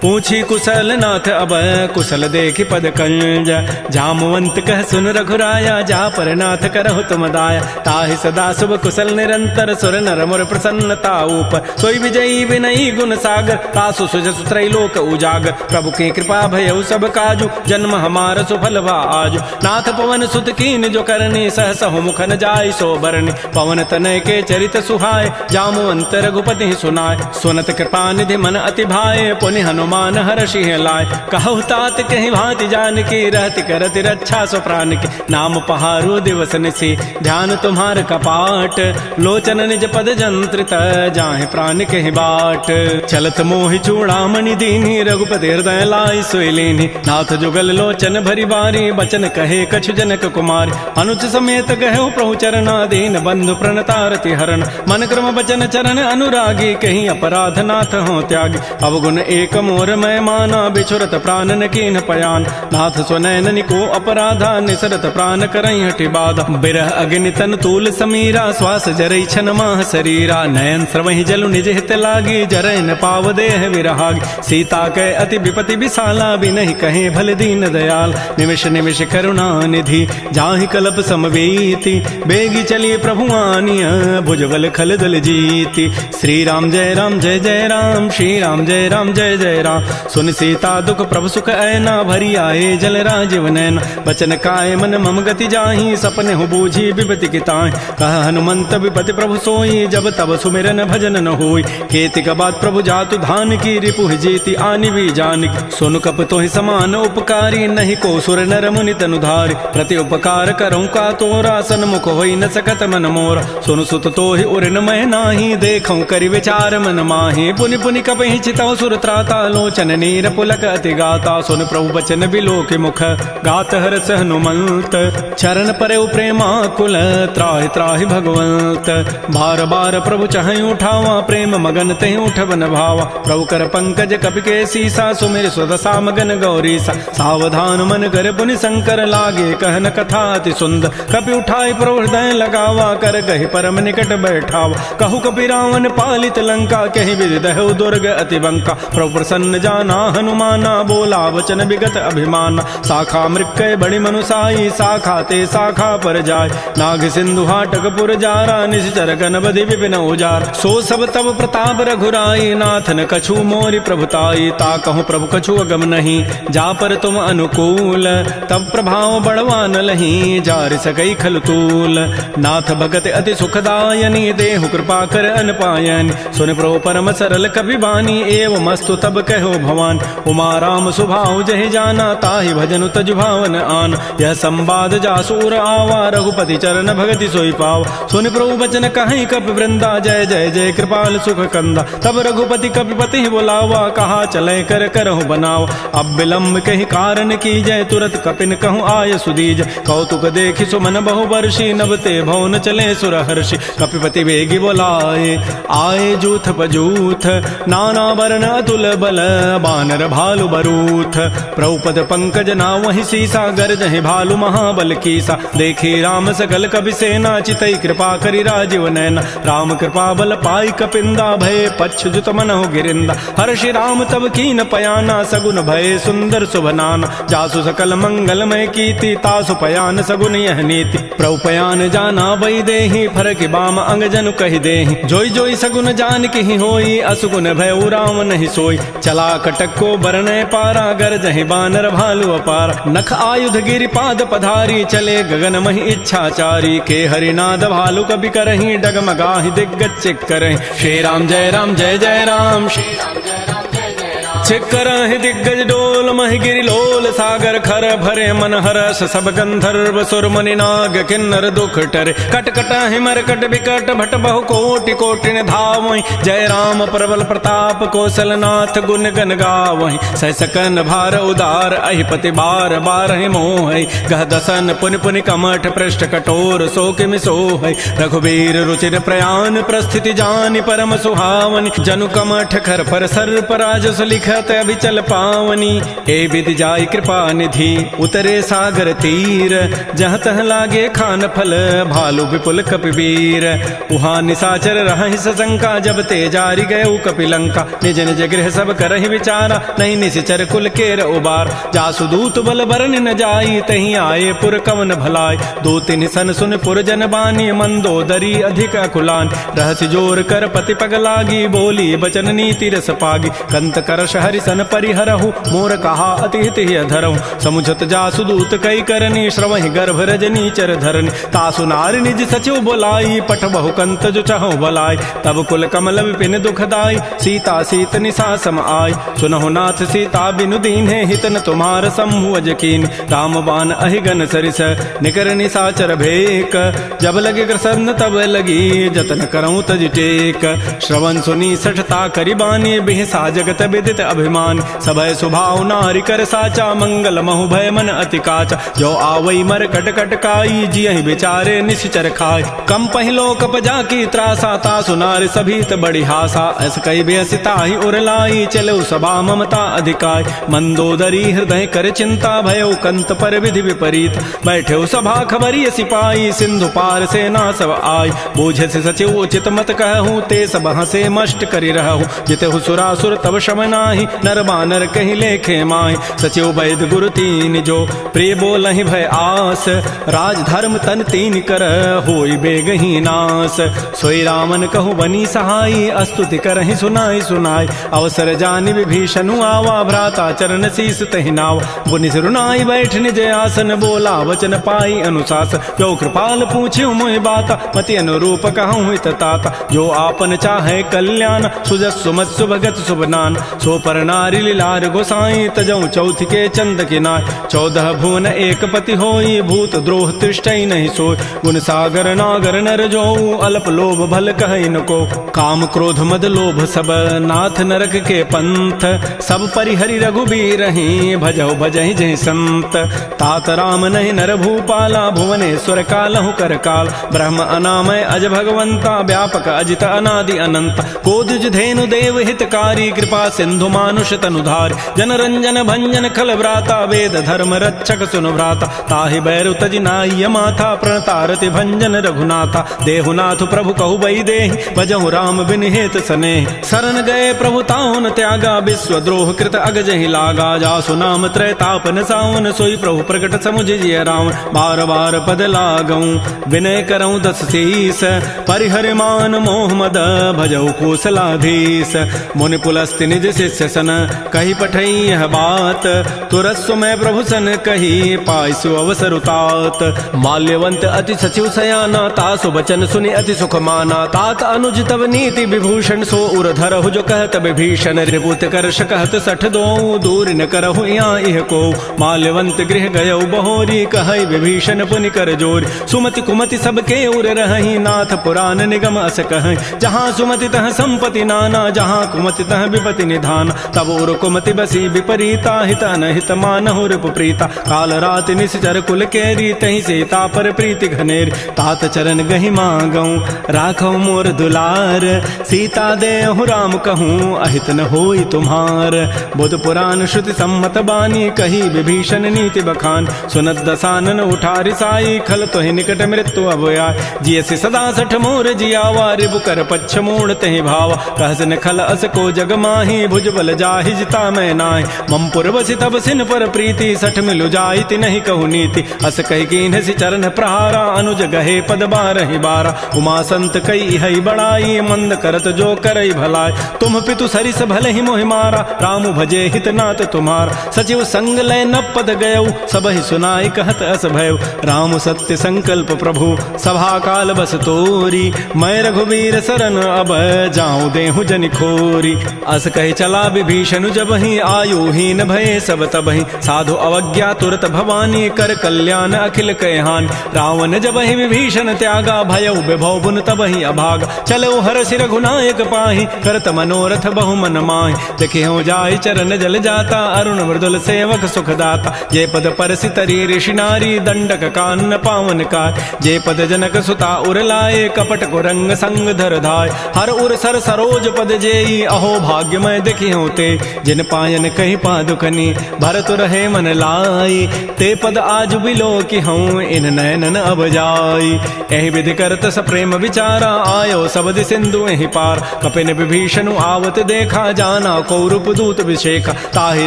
पूछी कुशल नाथ अब कुशल देखि पद कंज। जामवंत कह सुन रघुराया, जा पर नाथ करहु तुम दाया। ताहि सदा शुभ कुशल निरंतर, सुर नर मुर प्रसन्नता ऊपर। सोई विजयी विनयी गुण सागर, तासु सुजसु त्रैलोक उजागर। प्रभु की कृपा भयउ सब काजु, जन्म हमार सुफल भा आजु। नाथ पवन सुत कीन जो करनी, सहसहु मुख न जाय सो बरनी। पवन तनय के चरित सुहाय, जामवंत रघुपति सुनाय। सुनत कृपा निधि मन अति भाए, पुनि हनुमान हर्षि लाय। कहु तात कहीं भांति जानकी, रहति करति रक्षा सो प्राण की। नाम पहारो दिवस निसी, ध्यान तुम्हार कपाट। लोचन निज पद जंत्रित, जाहि प्राण कहि बाट। चलत मोहि चूड़ामणि दीनी, रघुपति हृदय लाई सोई लीनी। नाथ जुगल लोचन भरी बारी, बचन कहे कछु जनक कुमारी। अनुज समेत गहे प्रभु चरणा, दीन बंधु प्रणतारति हरण। मन क्रम बचन चरण अनुरागी, कहीं अपराध नाथ हो त्यागी। अवगुण एक मोर मैं माना, बिछुरत प्राण न कीन पयान। नाथ स्वनयन निको अपराधा, निसरत प्राण करई हटि बाधा। बिरह अग्नि तन तूल समीरा, श्वास जरई छन माह शरीरा। नयन स्रवहि जलु निज हित लागी, जरय न पाव देह विरहागी। सीता कै अति विपति विशाला, बिनहि कहे भल दीन दयाल। निमिष निमिष करुणा निधि, जाहि कल्प समवेति। बेगी चलिए प्रभु आनिया, भुजबल खल दल जीति। श्री राम जय राम जय जय राम, श्री राम जय राम जय जय राम। सुन सीता दुख प्रभु सुख ऐना, भरी आए जल राजीव नैना। बचन काय मन मम गति जाहि, सपने हो बूझी विपति की ताहि। कह हनुमंत विपति प्रभु सोई, जब तब सुमिरन भजन न होई। खेती का बात प्रभु जातु धान की, रिपुह जीति आनि भी जानकी। सुन कप तोहि समान उपकारी, नहीं को सुर नर मुनि तनुधारी। प्रति उपकार करऊँ का तोरा, सन्मुख होई न सकत मन मोरा। सुन सुत तोहि उरिन मैं नाही, देखऊँ करि विचार मन माहि। पुनि पुनि कपहि चितौ सुर त्राता, लोचन नीर पुलक अति गाता। सुन प्रभु बचन बिलोकि मुख, गात हरस हनुमंत। चरण परेउ प्रेमाकुल, त्राहि त्राहि भगवंत। बार बार प्रभु चहई उठावा, प्रेम मगन तहि उठबन भावा। प्रभु कर पंकज कपि के सीसा, सुमिर सुदशा मगन गौरीसा। सावधान मन कर पुनि शंकर, लागे कहन कथा अति सुंदर। कपि उठाई प्रभु हृदय लगावा, कर गहि परम निकट बैठावा। कहु कपि रावण पालित लंका, कहि विधि दहु दुर्ग अति बंका। प्रभु प्रसन्न जाना हनुमाना, बोला वचन विगत अभिमाना। शाखा मृक्कय बड़ी मनुसाई, शाखा ते शाखा पर जाय। नाग सिंधु हाटक पुर जारा, निश्चर गण बधि विपिन उजार। सो सब तब प्रताप रघुराई, नाथ न कछु मोरि प्रभुताई। ता कहूँ प्रभु कछु अगम नहीं, जा पर तुम अनुकूल। तब प्रभाव बड़वा न लही, जार सकई खल तूल। नाथ भगत अति सुखदायनी, देहु कृपा कर अनपायनी। सुन प्रभु परम सरल कपि बानी, एवं मस्तु तब कहो भवान। उमा राम सुभाव जहि जाना, ताहि भजनु तजु भावन आन। यह संवाद जासूर आवा, रघुपति चरण भगति सोई पाव। सुन प्रभु बचन कहीं कपि वृंदा, जय जय जय कृपाल सुख कंदा। तब रघुपति कपिपति बुलावा, कहा चले कर करहु बनाव। अब विलंब कहि कारण की जय, तुरत कपिन कहूँ आय सुदीज। कौतुक देखि सुमन बहु वर्षी, नबते भवन चले सुर हर्षि। कपिपति वेगी बोलाए, आए जूथ पजूथ। नाना वर्ण अतुल बल, बानर भालु बरूथ। प्रभुपद पंकज नावहि सीसा, गरजहि भालु महाबल कीसा। देखी राम सकल कपि सेना, चितई कृपा करि राजीव नैना। राम कृपा बल पाई कपिंदा, भय पच्छ जुत मनहु गिरिंदा। हर्षि राम तब कीन पयाना, सगुन भय सुंदर सुभनाना। जासु सकल मंगलमय कीर्ति, तासु पयान सगुन यह नीति। प्रभु पयान जाना बई देहि, फरकि बाम अंग जनु कहि देहि। जोई जोई सगुन जान की होई, असुगुन भय राम नहीं सोई। चला कटक को बरनय पारा, गरजहि बानर भालु अपार। नख आयुध गिरि पाद पधारी, चले गगन महि इच्छाचारी। के हरिनाद भालु कपि करहि, डगमगाहि दिग्गज चिक करहि। श्री राम जय जय राम, श्री राम जय राम जय जय राम। चिक्करहि दिग्गज डोल, महि गिरि लोल सागर खर। भरे मन हरस सब गंधर्व, सुर मुनि नाग किन्नर दुख टरे। कट कटहि मरकट विकट, भट बहु कोटि कोटिन धावहि। जय राम प्रबल प्रताप, कौशलनाथ गुण गन गावहि। सहसकन भार उदार, अहिपति बार बारहि मोहि। गह दसन पुनि पुनि कमठ, पृष्ठ कठोर सो किमि सोहि। रघुबीर रुचिर प्रयाण, प्रस्थिति जानि परम सुहावनि। जनु कमठ खर पर सर्प राजस लिख, उठत अभिचल पावनी, ए विधि जाय कृपा निधि उतरे सागर तीर, जहाँ तह लागे खान फल भालु विपुल कपिवीर। उहाँ निशाचर रहि सशंका, जब ते जारी गयउ कपिलंका, निज निज गृह सब करहि विचारा, नहीं निशिचर कुल केर उबार। जासु दूत बल बरन न जाई, तहीं आए पुर कवन भलाई, दो तिन सन सुन पुर जन बानी, मंदोदरी अधिक अकुलान। रहस्य जोर कर पति पग लागी, बोली बचन नीति रस पागी, कंत करश हरि सन परिहरहु, मोर कहा अति हित धरहु। समुझत जासु दूत कई करनी, श्रवहि गर्भ रजनी चर धरनी, तासु नारी निज सचिव बोलाई, पठ बहु कंत जो चहु बलाई। तब कुल कमल विपिन दुखदाई, सीता सीत निशा सम आई, सुनहु नाथ सीता बिनु दीन्हे, हितन तुम्हार समूह अजकीन। राम बाण अहिगन सरिस निकर निशाचर भेक, जब लगे ग्रसन तब लगी, जतन करऊं तज टेक। श्रवण सुनी सठता करिबानी, बिहसा जगत विदित अभिमान, सभय सुभाव नारी कर साचा, मंगल महु भय मन अति काचा। जो आवई मर कट कट काई, जियहि बेचारे निश्चर खाय, कम पहिलो कप जाकी त्रासा, तासु नारी सभीत बड़ी हासा। ऐस कई बेसिता ही उरलाई, चलो सभा ममता अधिकाय, मंदोदरी हृदय कर चिंता, भयो कंत पर विधि विपरीत। बैठे सभा खबरी सिपाही, सिंधु पार सेना सब आई, बूझे से सचिव उचित मत कहूँ, ते सब हंसे मष्ट करि रहूँ। जितहु सुरासुर तब शम नाही, नर बानर कहि लेखे माहि, सचिव वैद गुरु तीन जो, प्रिय बोलहि भय आस। राज धर्म तन तीन कर, होई बेगहि नास। सोई रामन कहु बनी सहाई, अस्तुति करहि सुनाई सुनाई। अवसर जानि विभीषणु आवा, भ्राता चरण शीस तहि नावा। पुनि सिरुनाई बैठ निज आसन, बोला वचन पाई अनुशासन। जो कृपाल पूछ्यु मोहि बाता, मति अनुरूप कहूँ हित ताता। जो आपन चाहे कल्याण, सुजस सुमत सुभगत सुभनान। सो पर नारी लीलार गोसाई, तजऊ चौथ के चंद किनाय। 14 भुवन एक पति होई, भूत द्रोह तृष्टै नहीं सोय। गुण सागर नागर नर जोऊ, अल्प लोभ भल कहै न को। काम क्रोध मद लोभ सब, नाथ नरक के पंथ। सब परिहरि रघुबीर ही, भजहु भजहि जहि संत। तात राम नहीं नर भूपाला, भुवनेश्वर कालहु कर काल। ब्रह्म अनामय अज भगवंता, व्यापक अजित अनादि अनंत। कोदिज धेनु देव हितकारी, कृपा सिंधु मानुष तनुधार। जन रंजन भंजन खल व्राता, वेद धर्म रक्षक सुनु भ्राता। ताहि बैरु तजि नाय माथा, प्रणतारति भंजन रघुनाथा। देहुनाथ प्रभु कहु बई देहि, भजहु राम बिन हेत स्नेह। शरण गए प्रभु ताहुन त्यागा, विश्व द्रोह कृत अगजहि लागा। जासु नाम त्रैतापन सावन, सोई प्रभु प्रगट समुझ जिय रावण। बार बार पद लागऊं, विनय करऊं दस शीस। परिहर मान मोह मद, भजहु कौशलाधीश। मुनि पुलस्त्य निज शिष्य सन, कही पठई यह बात। तुरस्व मैं प्रभु सन कही, पाइसु अवसर उतात। माल्यवंत अति सचिव सयाना, तासु बचन सुनि अति सुख माना। तात अनुज तब नीति विभूषण, सो उर धरहु जो कहत विभीषण। रिपुत करश कहत सठ दोऊ, दूर न करहु यहाँ इह को। माल्यवंत गृह गयउ बहोरी, कहै विभीषण पुनि कर जोरी। सुमति कुमति सबके उर रहहि, नाथ पुराण निगम अस कहै। जहाँ सुमति तह संपत्ति नाना, जहाँ कुमति तह विपति निधान। तब उर कुमति बसी विपरीता, हित अनहित मानहु रिपु प्रीता। काल रात निश्चर कुल केरी, तहि सीता पर प्रीति घनेरी। तात चरण गहि मांगऊं, राखौ मोर दुलार। सीता देहु राम कहूँ, अहित न होई तुम्हार। बुध पुराण श्रुति सम्मत बानी, कही विभीषण नीति बखान। सुनत दसानन उठारि साई, खल तोहि निकट मृत्यु अब आय। जियसि सदा सठ मोर जियावा, रिबु कर पच्छ मोड़ तहि भावा। कहस न खल अस को जग माही, भुज बल जाहि जिता मैं नाहि। मम पुर बसि तब सिन पर प्रीति, सठ मिलु जाइति नहीं कहु नीति। अस कहि कीन्हसि चरण प्रहारा, अनुज गहे पद बारहि बारा। उमा संत कई हई बड़ाई, मंद करत जो करई भलाई। तुम पितु सरिस भले ही मोहि मारा, राम भजे हित नाथ तुम्हारा। सचिव संग लय न पद गयऊ, सबहि सुनाई कहत अस भयऊ। राम सत्य संकल्प प्रभु, सभा काल बस तोरी। मैं रघुबीर सरन अब, जाऊं देहु जनि खोरी। अस कहि चला विभीषण जबहि, आयुहीन भये सब तबहि। साधु अवज्ञा तुरत भवानी, कर कल्याण अखिल कहान। रावण जबहि विभीषण त्यागा, भयउ विभव बुन तबहि अभागा। चलो हरषि रघुनायक पाहि, करत मनोरथ बहु मन माहि। देखियो जाय चरण जल जाता, अरुण मृदुल सेवक सुखदाता। जे पद परसि तरी ऋषि नारी, दंडक कानन पावन काय। जे पद जनक सुता उर लाए, कपट को रंग संग धर धाय। हर उर सर सरोज पद जेई, अहो भाग्यमय देखियो होते, जिन पायन कही पादुकनी भरत रहे मन लाई, ते पद आज बिलो की हूँ इन नैनन अब जाई। एहि विधि करत सप्रेम विचारा, आयो सबद सिंधु एहि पार, कपिन विभीषण आवत देखा, जाना को रूप दूत विशेखा, ताहि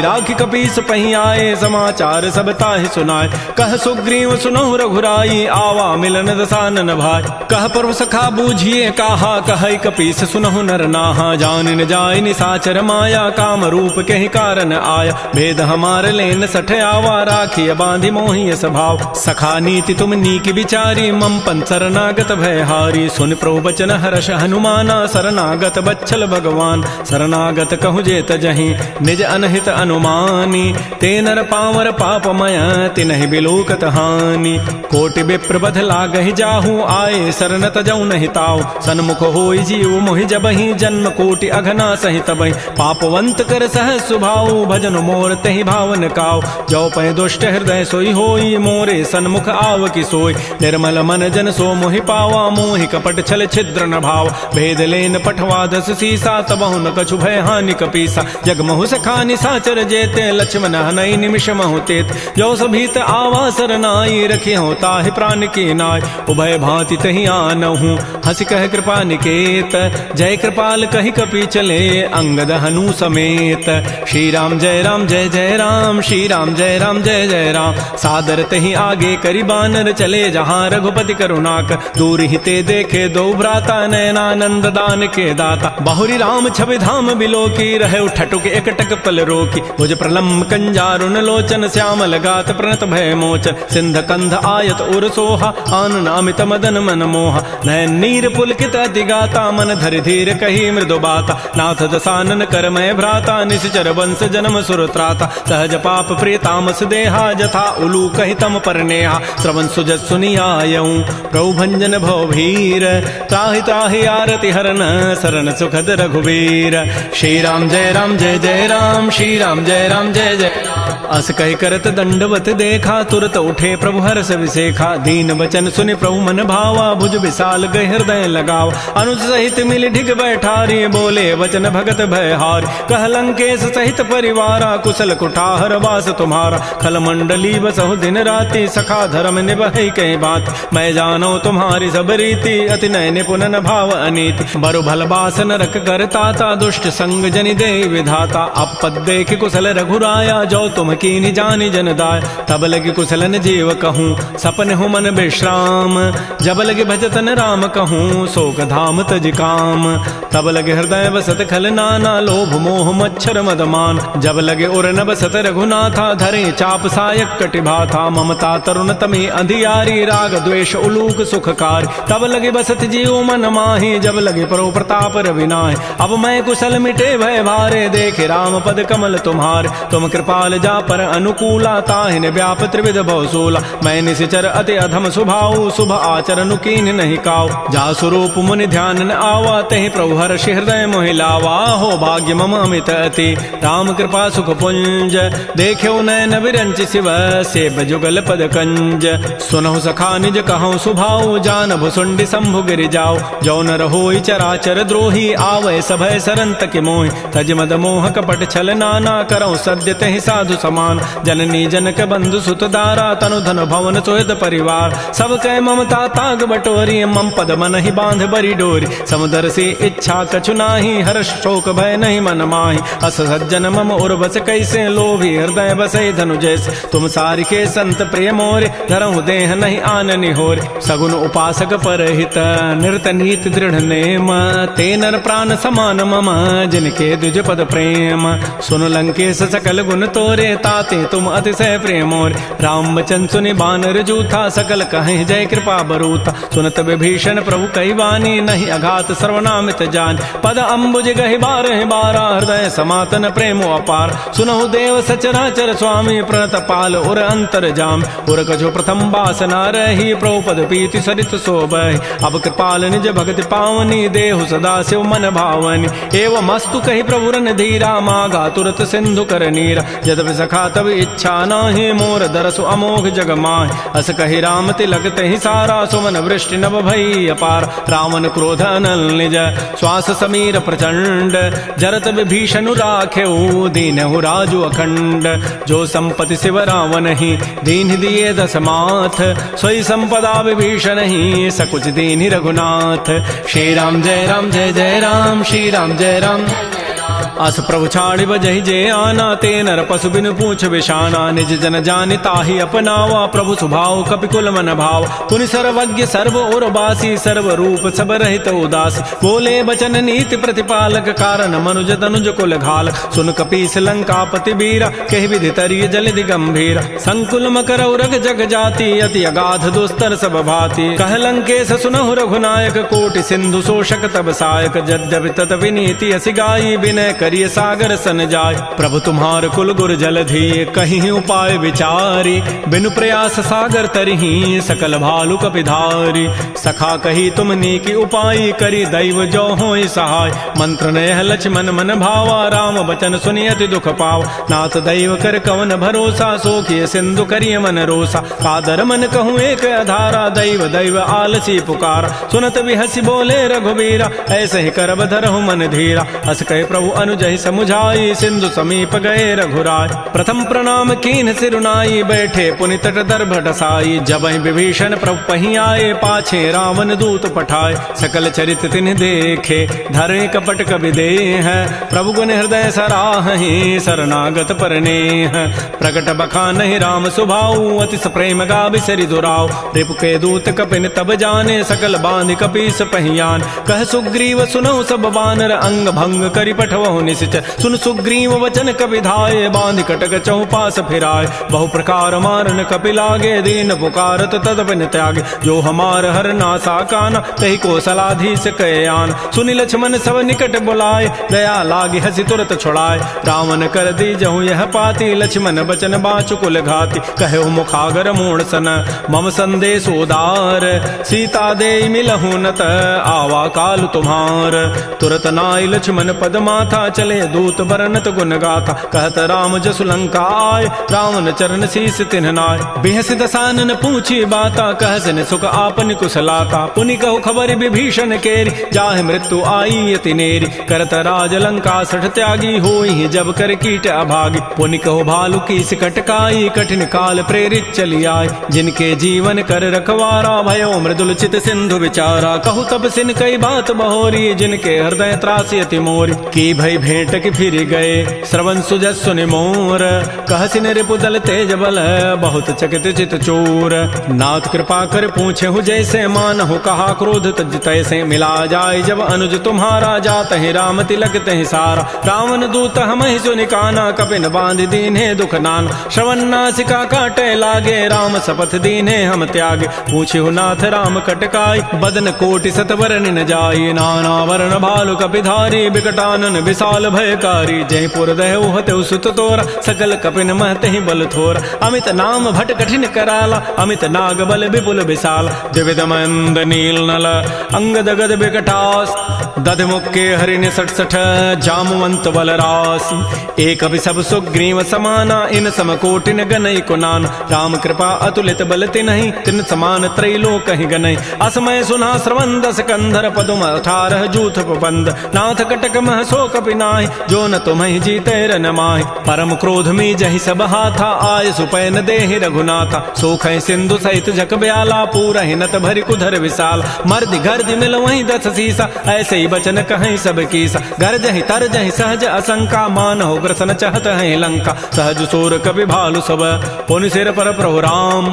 राखी कपीस पही आए, समाचार सब ताहि सुनाए, कह सुग्रीव सुनहु रघुराई, आवा मिलन दसानन भाई, कह प्रभु सखा बूझिए काहा, कह कपीस सुनहु नर नाहा, जान न जाय निसाचर माया, काम रूप के कारण आया, भेद हमार लेन सठ आवा, राखिय बांधि मोहि स्वभाव, सखा नीति तुम नीक विचारी, मम पन शरणागत भयहारी, सुन प्रभु बचन हर्ष हनुमाना, शरणागत बच्छल भगवान, शरणागत कहु जेत जहीं निज अनहित अनुमानी, ते नर पामर पापमय तिनहि बिलोकत हानि, कोटि विप्र बध लागहि जाहू, आए शरण तजौ नहि ताऊ, सन्मुख होई जीव मोहि जबहि, जन्म कोटि अघना सहि तबहि, पापवंत कर सहज सुभाऊ, भजन मोर तहि भावन काऊ, जो पै दुष्ट हृदय सोई होई, मोरे सन्मुख आव की सोई, निर्मल मन जन सो मोहि पावा, मोहि कपट छल छिद्र न भाव, भेद लेन पठवा दस सीसा, तबहु न कछु भय हानि कपीसा, जगमहु सखा निसाचर जेते, लक्ष्मण हनई निमिष महु तेत, जो सभीत आवा सरनाई, रखी हो ताहि प्राण की नाय, उभय भांति तहि आनहु, हंस कह कृपा निकेत, जय कृपाल कहि कपि चले, अंगद हनु समेत, श्री राम जय राम जय जय राम, श्री राम जय राम जय जय राम, सादर तहि आगे करि बानर चले, जहाँ रघुपति करुणाकर, दूर हिते देखे दो भ्राता, नयनानंद दान के दाता, बहुरी राम छवि धाम बिलो की, रहे ठटुक एकटक पल रोकी, भुज प्रलम्ब कंजारुन लोचन, श्यामल गात प्रणत भय मोचन, सिंध कंध आयत उर सोहा, आनन अमित मदन मन मोहा, नयन नीर पुलकित अति गाता, मन धरि धीर कही मृदु बाता, नाथ दसानन कर मैं भ्राता, निश्चर वंश जन्म सुर त्राता, सहज पाप प्रिय तामस देहा, जथा उलू कहि तम पर नेहा, श्रवण सुजत सुनियायऊं प्रभु भंजन भव भीर, त्राहि त्राहि आरति हरन शरण सुखद रघुवीर, श्री राम जय राम जय जय राम, श्री राम जय राम जय जय राम, अस कहि करत दंडवत देखा, तुरत उठे प्रभु हर्ष विसेखा, दीन वचन सुनि प्रभु मन भावा, भुज विशाल गहि हृदय लगावा, अनुज सहित मिल ढिग बैठारी, बोले वचन भगत भयहारी, कह लंकेश सहित परिवारा, कुशल कुठार वास तुम्हारा, खल मंडली बसहु दिन राति, सखा धर्म निभहि कहीं बात, मैं जानो तुम्हारी सब रीति, अति नय निपुण न भाव अनीति, बरु भल बास नरक करताता, दुष्ट संग जनि दे विधाता, अपद देख कुशल रघुराया, जो तुम कीनि जानि जन दाय, तब लगे कुशलन जीव कहूँ, सपन हूँ मन विश्राम, जब लगे भजतन राम कहूँ, शोक धाम तज काम, तब लगे हृदय बसत खल नाना, लोभ मोह मच्छर मदमान, जब लगे उर न बसत रघुनाथा, धरे चाप सायक कटिभाथा, ममता तरुण तमे अधियारी, राग द्वेष उलूक सुखकारी, तब लगे बसत जीव मन माही, जब लगे परो प्रताप रविनाय, अब मैं कुशल मिटे भय भारे, देखे राम पद कमल तुम्हारे, तुम कृपाल जा पर अनुकूला, ताहिन व्याप त्रिविध भवसूला, मैं निशिचर अति अधम स्वभाव, शुभ आचरण कीन नहीं काव, जा स्वरूप मुनि ध्यान न आवा, तहि प्रभु हर्ष हृदय मोहि लावा, हो भाग्य मम अमित अति, राम कृपा सुख पुंज, देख्यो नयन विरंच शिव, सेव जुगल पद कंज, सुनहु सखा निज कहूँ सुभाव, जान भुसुंडि शंभु गिरि जाओ, जो न रहोई चराचर द्रोही, आवै सभय सरंत के मोहि, तज मद मोह कपट छल नाना, करौ सद्य तहि साधु समान, जननी जनक बंधु सुत दारा, तनु धन भवन सुहृद परिवार, सब कह ममता ताग बटोरी, मम पद मन ही बांध बरी डोरी, समुदर से इच्छा कछु नाही, हर्ष शोक भय नहीं मन माही, अस सज्जन मम उर्वस कैसे, लोभी हृदय बसै धनु जैसे, तुम सारिके संत प्रिय मोरे, धरहु देह नहीं आननि होरे, सगुन उपासक परहित निरत नीति दृढ़ नेम, ते नर प्राण समान मम, जिनके द्विज पद प्रेम, सुन लंकेश सकल गुण तोरे, ताते तुम अतिशय प्रेमोर, राम वचन सुनि बानर जूथा, सकल कहीं जय कृपा बरूथा, सुनत विभीषण प्रभु कई वानी, नहीं अघात सर्वनामित जान, पद अम्बुज गहि बारहि बारा, हृदय समातन प्रेमो अपार, सुनहु देव सचराचर स्वामी, प्रणत पाल उर अंतर जाम, उर कछो प्रथम बासना रही, प्रभु पद पीति सरित शोभहि, अब कृपाल निज भगति पावनी, देहु सदा शिव मन भावनी, एवं मस्तु कहि प्रभु रन धीरा, मागा तुरत सिंधु कर नीरा, यद्यपि सखा तब इच्छा नाही, मोर दरसु अमोघ जग माहि, अस कहि राम तिलक तहि सारा, सुमन वृष्टि नभ भई अपार, रावण क्रोध अनल निज, श्वास समीर प्रचंड, जरत विभीषण राख्यो दीनहु राजु अखंड। जो संपत्ति शिव रावण ही दीन दिए दस माथ, सोई संपदा विभीषण ही सकुच दीन रघुनाथ। श्री राम जय राम जय जय राम, श्री राम जय राम। अस प्रभु छाड़ि बजहि जे आना, ते नर पशु बिनु पूछ बिशाना। निज जन जानि ताहि अपनावा, प्रभु स्वभाव कपिकुल मन भाव। पुनि सर्वज्ञ सर्व और बासी, सर्व रूप सब रहित उदासी। बोले बचन नीति प्रतिपालक, कारण मनुज तनुज कुल घाल। सुन कपीस लंकापति बीरा, कहि विधि तरिय जलधि गंभीर। संकुल मकर उरग जग जाति, अति अगाध दुस्तर सब भाति। कह लंकेश सुनहु रघुनायक, कोटि सिंधु शोषक तब सायक। यद्यपि तदपि नीति असि गाई, विनय करिय सागर सन जाय। प्रभु तुम्हार कुल गुर जलधि, कहीं उपाय विचारी। बिनु प्रयास सागर तरही, सकल भालु कपिधारी। सखा कही तुम नीकी उपाय, करी दैव जो होई सहाय। मंत्र नयह लक्ष्मण मन भावा, राम बचन सुनियति दुख पाव। नाथ दैव कर कवन भरोसा, सोखिय सिंधु करिय मन रोसा। कादर मन कहूँ एक अधारा, दैव दैव आलसी पुकारा। सुनत बिहसी बोले रघुबीरा, ऐसे ही करब धरहु मन धीरा। हस कहे प्रभु अनुजहि समुझाई, सिंधु समीप गए रघुराय। प्रथम प्रणाम कीन सिरुनाई, बैठे पुनि तट दर्भ डसाई। जबहि विभीषण प्रभु पहीं आए, पाछे रावण दूत पठाए। सकल चरित तिन्हि देखे, धरे कपट कबि देह। प्रभु गुण हृदय सराहि, शरणागत परनेह। प्रकट बखानहि राम सुभाऊ, अतिस प्रेम गावि सरि दुराऊ। रिपु के दूत कपिन तब जाने, सकल बांधि कपीस पहियान। कह सुग्रीव सुनहु सब बानर, अंग भंग करि पठवहु निश्चर। सुन सुग्रीव वचन कपि धाये, बांधि कटक चहुपास फिराय। बहु प्रकार मारन कपि लागे, दीन पुकारत तदपिन त्यागे। जो हमार हर नासा काना, तहि कौशलाधीश कहे आन। सुनि लक्ष्मण सब निकट बुलाए, दया लागी हसी तुरत छुड़ाए। रावण कर दीजहु यह पाती, लक्ष्मण बचन बाँचु कुल घाती। कहे मुखागर मूढ़ सन, मम संदेश उदार। सीता दे मिलहु नत, आवा काल तुम्हार। तुरत नाई लक्ष्मण पद माथा, चले दूत बरनत गुण गाथा। कहत राम जसु लंका आय, रावण चरण शीस तिन्ह नाय। बिहस दसानन पूछी बाता, कहसन सुख आपन कुशलाता। पुनि कहु खबर विभीषण केरी, जाहि मृत्यु आई अति नेरी। करत राज लंका सठ त्यागी, होई जब कर कीट अभागी। पुनि कहु भालु कीस कटकाई, कठिन काल प्रेरित चली आय। जिनके जीवन कर रखवारा, भयो मृदुल चित सिंधु विचारा। कहु तब सिन कई बात बहोरी, जिनके हृदय त्रासी अति मोरी। की भई भेंट की फिर गए, श्रवण सुजस सुनि मोर। कहसिन रिपु दल तेज बल, बहुत चकित चित चोर। नाथ कृपा कर पूछे हु जैसे, मानहु कहा क्रोध तज तैसे। मिला जाय जब अनुज तुम्हारा, जात ही राम तिलक तहि सारा। रावण दूत हमहि सुनि काना, कपिन बांधि दीन्हे दुख नान। श्रवण नासिका काटे लागे, राम शपथ दीन्हे हम त्यागे। पूछे नाथ राम कटकाई, बदन कोटि सतवर न जाई। नाना वर्ण भालु कपिधारी, विकटानन विशाल भयकारी। जयपुर दहु हतु सुत तोरा, सकल कपिन महत ही बल थोरा। अमित नाम भट कठिन कराला, अमित नाग बल विपुल विशाल। द्विविध मंद नील नल, अंगद गद विकटास। दध मुक्के हरिण सठ सठ, जामवंत बल रास। एक अभि सब सुग्रीव समाना, इन सम कोटिन गनई कुनान। राम कृपा अतुलित बल तिन्हि, तिन समान त्रैलोक ही गनई। असमय सुना श्रवण दस कंधर, पदुम 18 जूथ बंद। नाथ कटक मह सो कपि नाहि, जो न तुम्हि जीते रन माहि। परम क्रोध में जहि सब हाथा, आय सुपैन देहि रघुनाथा। सोखै सिंधु सहित झक ब्याला, पूरा नत भरि कुधर विशाल। मर्दि गर्दि मिल वहीं 10 सीसा, ऐसे ही बचन कहीं सब कीसा। गरजहि तरजहि सहज असंका, मानहु ग्रसन चहत है लंका। सहज सूर कपि भालु सब, पुनि सिर पर प्रभु राम।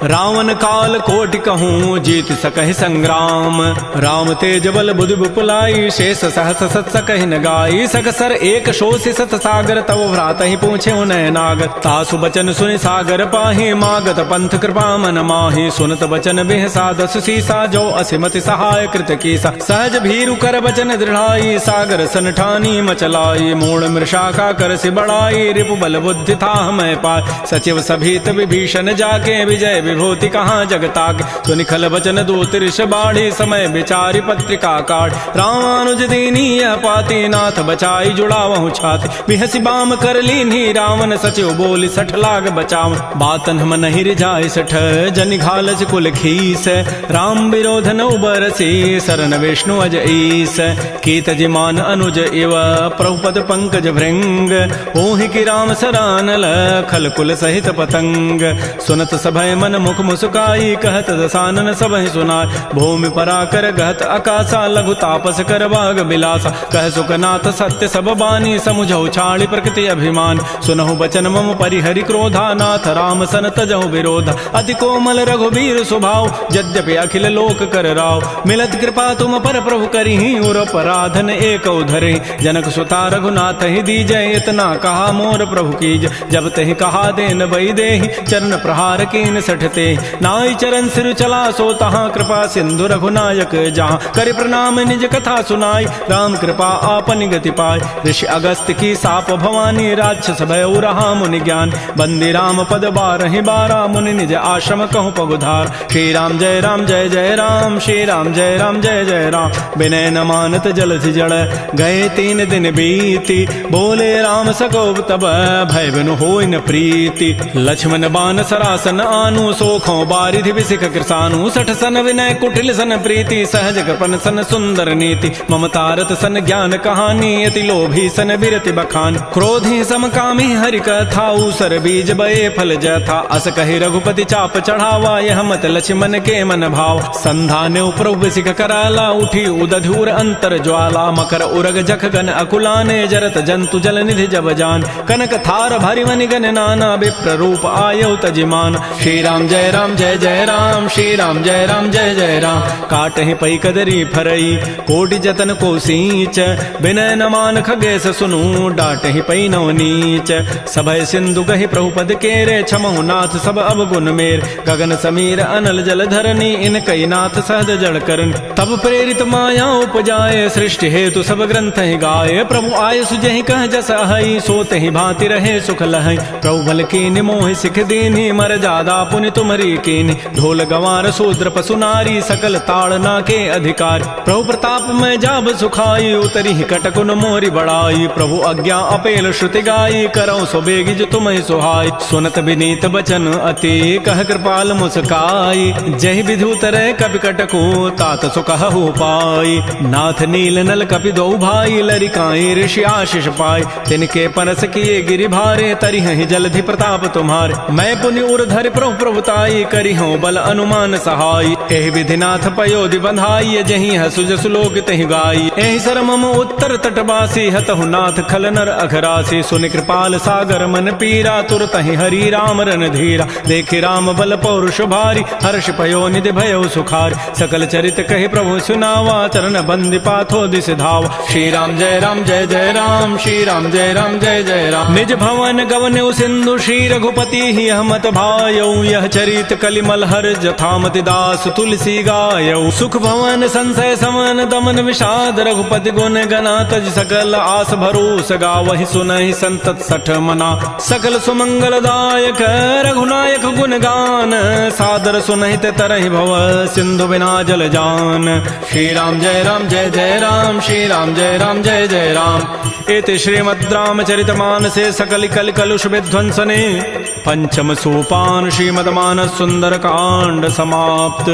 रावण काल कोटि कहूँ, जीत सकहि संग्राम। राम तेज बल बुद्धि विपुलाई, शेष सहस सत सकहि न गाई। सकसर एक शोषि सत सागर, तव भ्रात ही पूछे उनय नाग। तासु बचन सुनि सागर पाहि, मागत पंथ कृपा मन माहि। सुनत बचन बिहसा 10 सीसा, जो असिमति सहाय कृत कीसा। सहज भीरु कर बचन दृढ़ाई, सागर सन ठानी मचलाई। मूढ़ मृषा का कर सि बढ़ाई, रिपु बल बुद्धि था मैं पाय। सचिव सभीत विभीषण जाके, विजय विभूति कहाँ जगताके। सुनि खल बचन दूत ऋष बाढ़ी, समय विचारि पत्रिका काढ़। रामानुज दीनी यह पाती, नाथ बचा बचाई जुड़ावहु छाति बिहसी बाम कर लीन्ही रावण सचिव बोली 60 लाख बचाव बातन हम नहीं रिझाए 60 जनि घालस कुल खीस राम विरोध न उबरसी शरण विष्णु अज ईस कीत जिमान अनुज इव प्रभुपद पंकज भृंग ओहि की राम सरानल खल कुल सहित पतंग सुनत सभय मन मुख मुस्काई कहत दसानन सबहि सुनाय भूमि पराकर गहत आकाशा लघु तापस कर बाग बिलासा कह सुखनाथ सत्य सब बानी समुझौ छाड़ी प्रकृति अभिमान सुनहु बचन मम परिहरि क्रोधा नाथ राम सन तजहु विरोध अति कोमल रघुबीर स्वभाव यद्यपि अखिल लोक कर राव मिलत कृपा तुम पर प्रभु करिहि उर पराधन एक उधरे जनक सुता रघुनाथ ही दीजय इतना कहा मोर प्रभु कीज जब तहि कहा देन वही देहि चरण प्रहार कीन सठते नाई चरण सिर चला सो तहाँ कृपा सिंधु रघुनायक जहाँ कर प्रणाम निज कथा सुनाई राम कृपा आपन गति पाय ऋषि अगस्त की साप भवानी राक्षस भय रहा मुनि ज्ञान बंदी राम पद 12 मुनि निज आश्रम कहूँ पगुधार श्री राम जय राम श्री राम जय जय राम विनय न मानत जलधि जड़ गए 3 दिन बीती बोले राम सकोब तब भय बिनु होई न प्रीति लक्ष्मण बान सरासन आनु सोखों बारिधि विसिख कृसानु 60 सन विनय कुटिल सन प्रीति सहज कृपन सन सुंदर नीति ममतारत सन ज्ञान कहानी अति लोभी सन विरति बखान क्रोधी समकामी हरि कथा उसर बीज बये फल जथा अस कहि रघुपति चाप चढ़ावा यह मत लक्ष्मण के मन भाव संधाने प्रभु सिख कराला उठी उदधूर अंतर ज्वाला मकर उरग जख गन अकुलाने जरत जंतु जल निधि जब जान कनक थार भरि मनि गन नाना विप्र रूप आयौ तजिमान श्री राम जय राम श्री राम जय जय राम काटहि पई कदरी फरई कोटि जतन को सींच विनय न मान खगेश सुनु डाटहि पई नव नीच सभय सिंधु गहि प्रभुपद केरे क्षमहु नाथ सब अवगुण मेर गगन समीर अनल जल धरनी इन कई नाथ सहज जड़ करन तब प्रेरित माया उपजाए सृष्टि हेतु सब ग्रंथ ही गाये प्रभु आय सुजहि कह जस अहै सोते ही भांति रहे सुख लहै प्रभु बल कीनि मोहि सिख दीन्हि मर जादा पुनि तुमरी कीनि ढोल गंवार शूद्र पशु नारी सकल ताड़ना के अधिकार प्रभु प्रताप में जाब सुखाई उतरी कटकुन मोरी बड़ाई प्रभु आज्ञा अपेल श्रुति गाई करौ सो बेगिज तुम्हि सुहाई सुनत विनीत बचन अति कह कृपाल मुस्काई जहि विधि उतरे कपि कटकु तात सुकहु पाई नाथ नील नल कपि दो भाई लरिकाई ऋषि आशीष पाई तिनके परस किए गिरि भारे तरिहि जलधि प्रताप तुम्हारे मैं पुनि उर्धरि प्रभु प्रभुताई करिहु बल अनुमान सहाय एहि विधिनाथ पयोधि बंधाई जहि हसु जसु लोक तहि गाई एहि सर मम उत्तर तटवासी हतहु नाथ खल नर अघरासी सुनि कृपाल सागर मन पीरा तुरत ही हरि राम रन धीरा देखि राम बल पौरुष भारी हर्ष पयो निधि भयो सुखार सकल चरित कहि प्रभु सुनावा चरण बंदी पाथो दिस धाव श्री राम जय राम श्री राम जय जय राम निज भवन गवन सिंधु श्री रघुपति ही हमत भायौ यह चरित कलिमल हर जथामति दास तुलसी गायौ सुख भवन संशय समन दमन विषाद रघुपति गुण गना तज सकल आस भरोस गावहि सुनहि संतत 60 मना सकल सुमंगल दायक रघुनायक गुण गान सादर सुनहि ते तरहि भव सिंधु बिना जल जान श्री राम जय राम श्री राम जय जय राम इति श्रीमद् रामचरितमानसे सकल कल कलुष विध्वंसने पंचम सोपान श्रीमद् मानस सुंदर कांड समाप्त।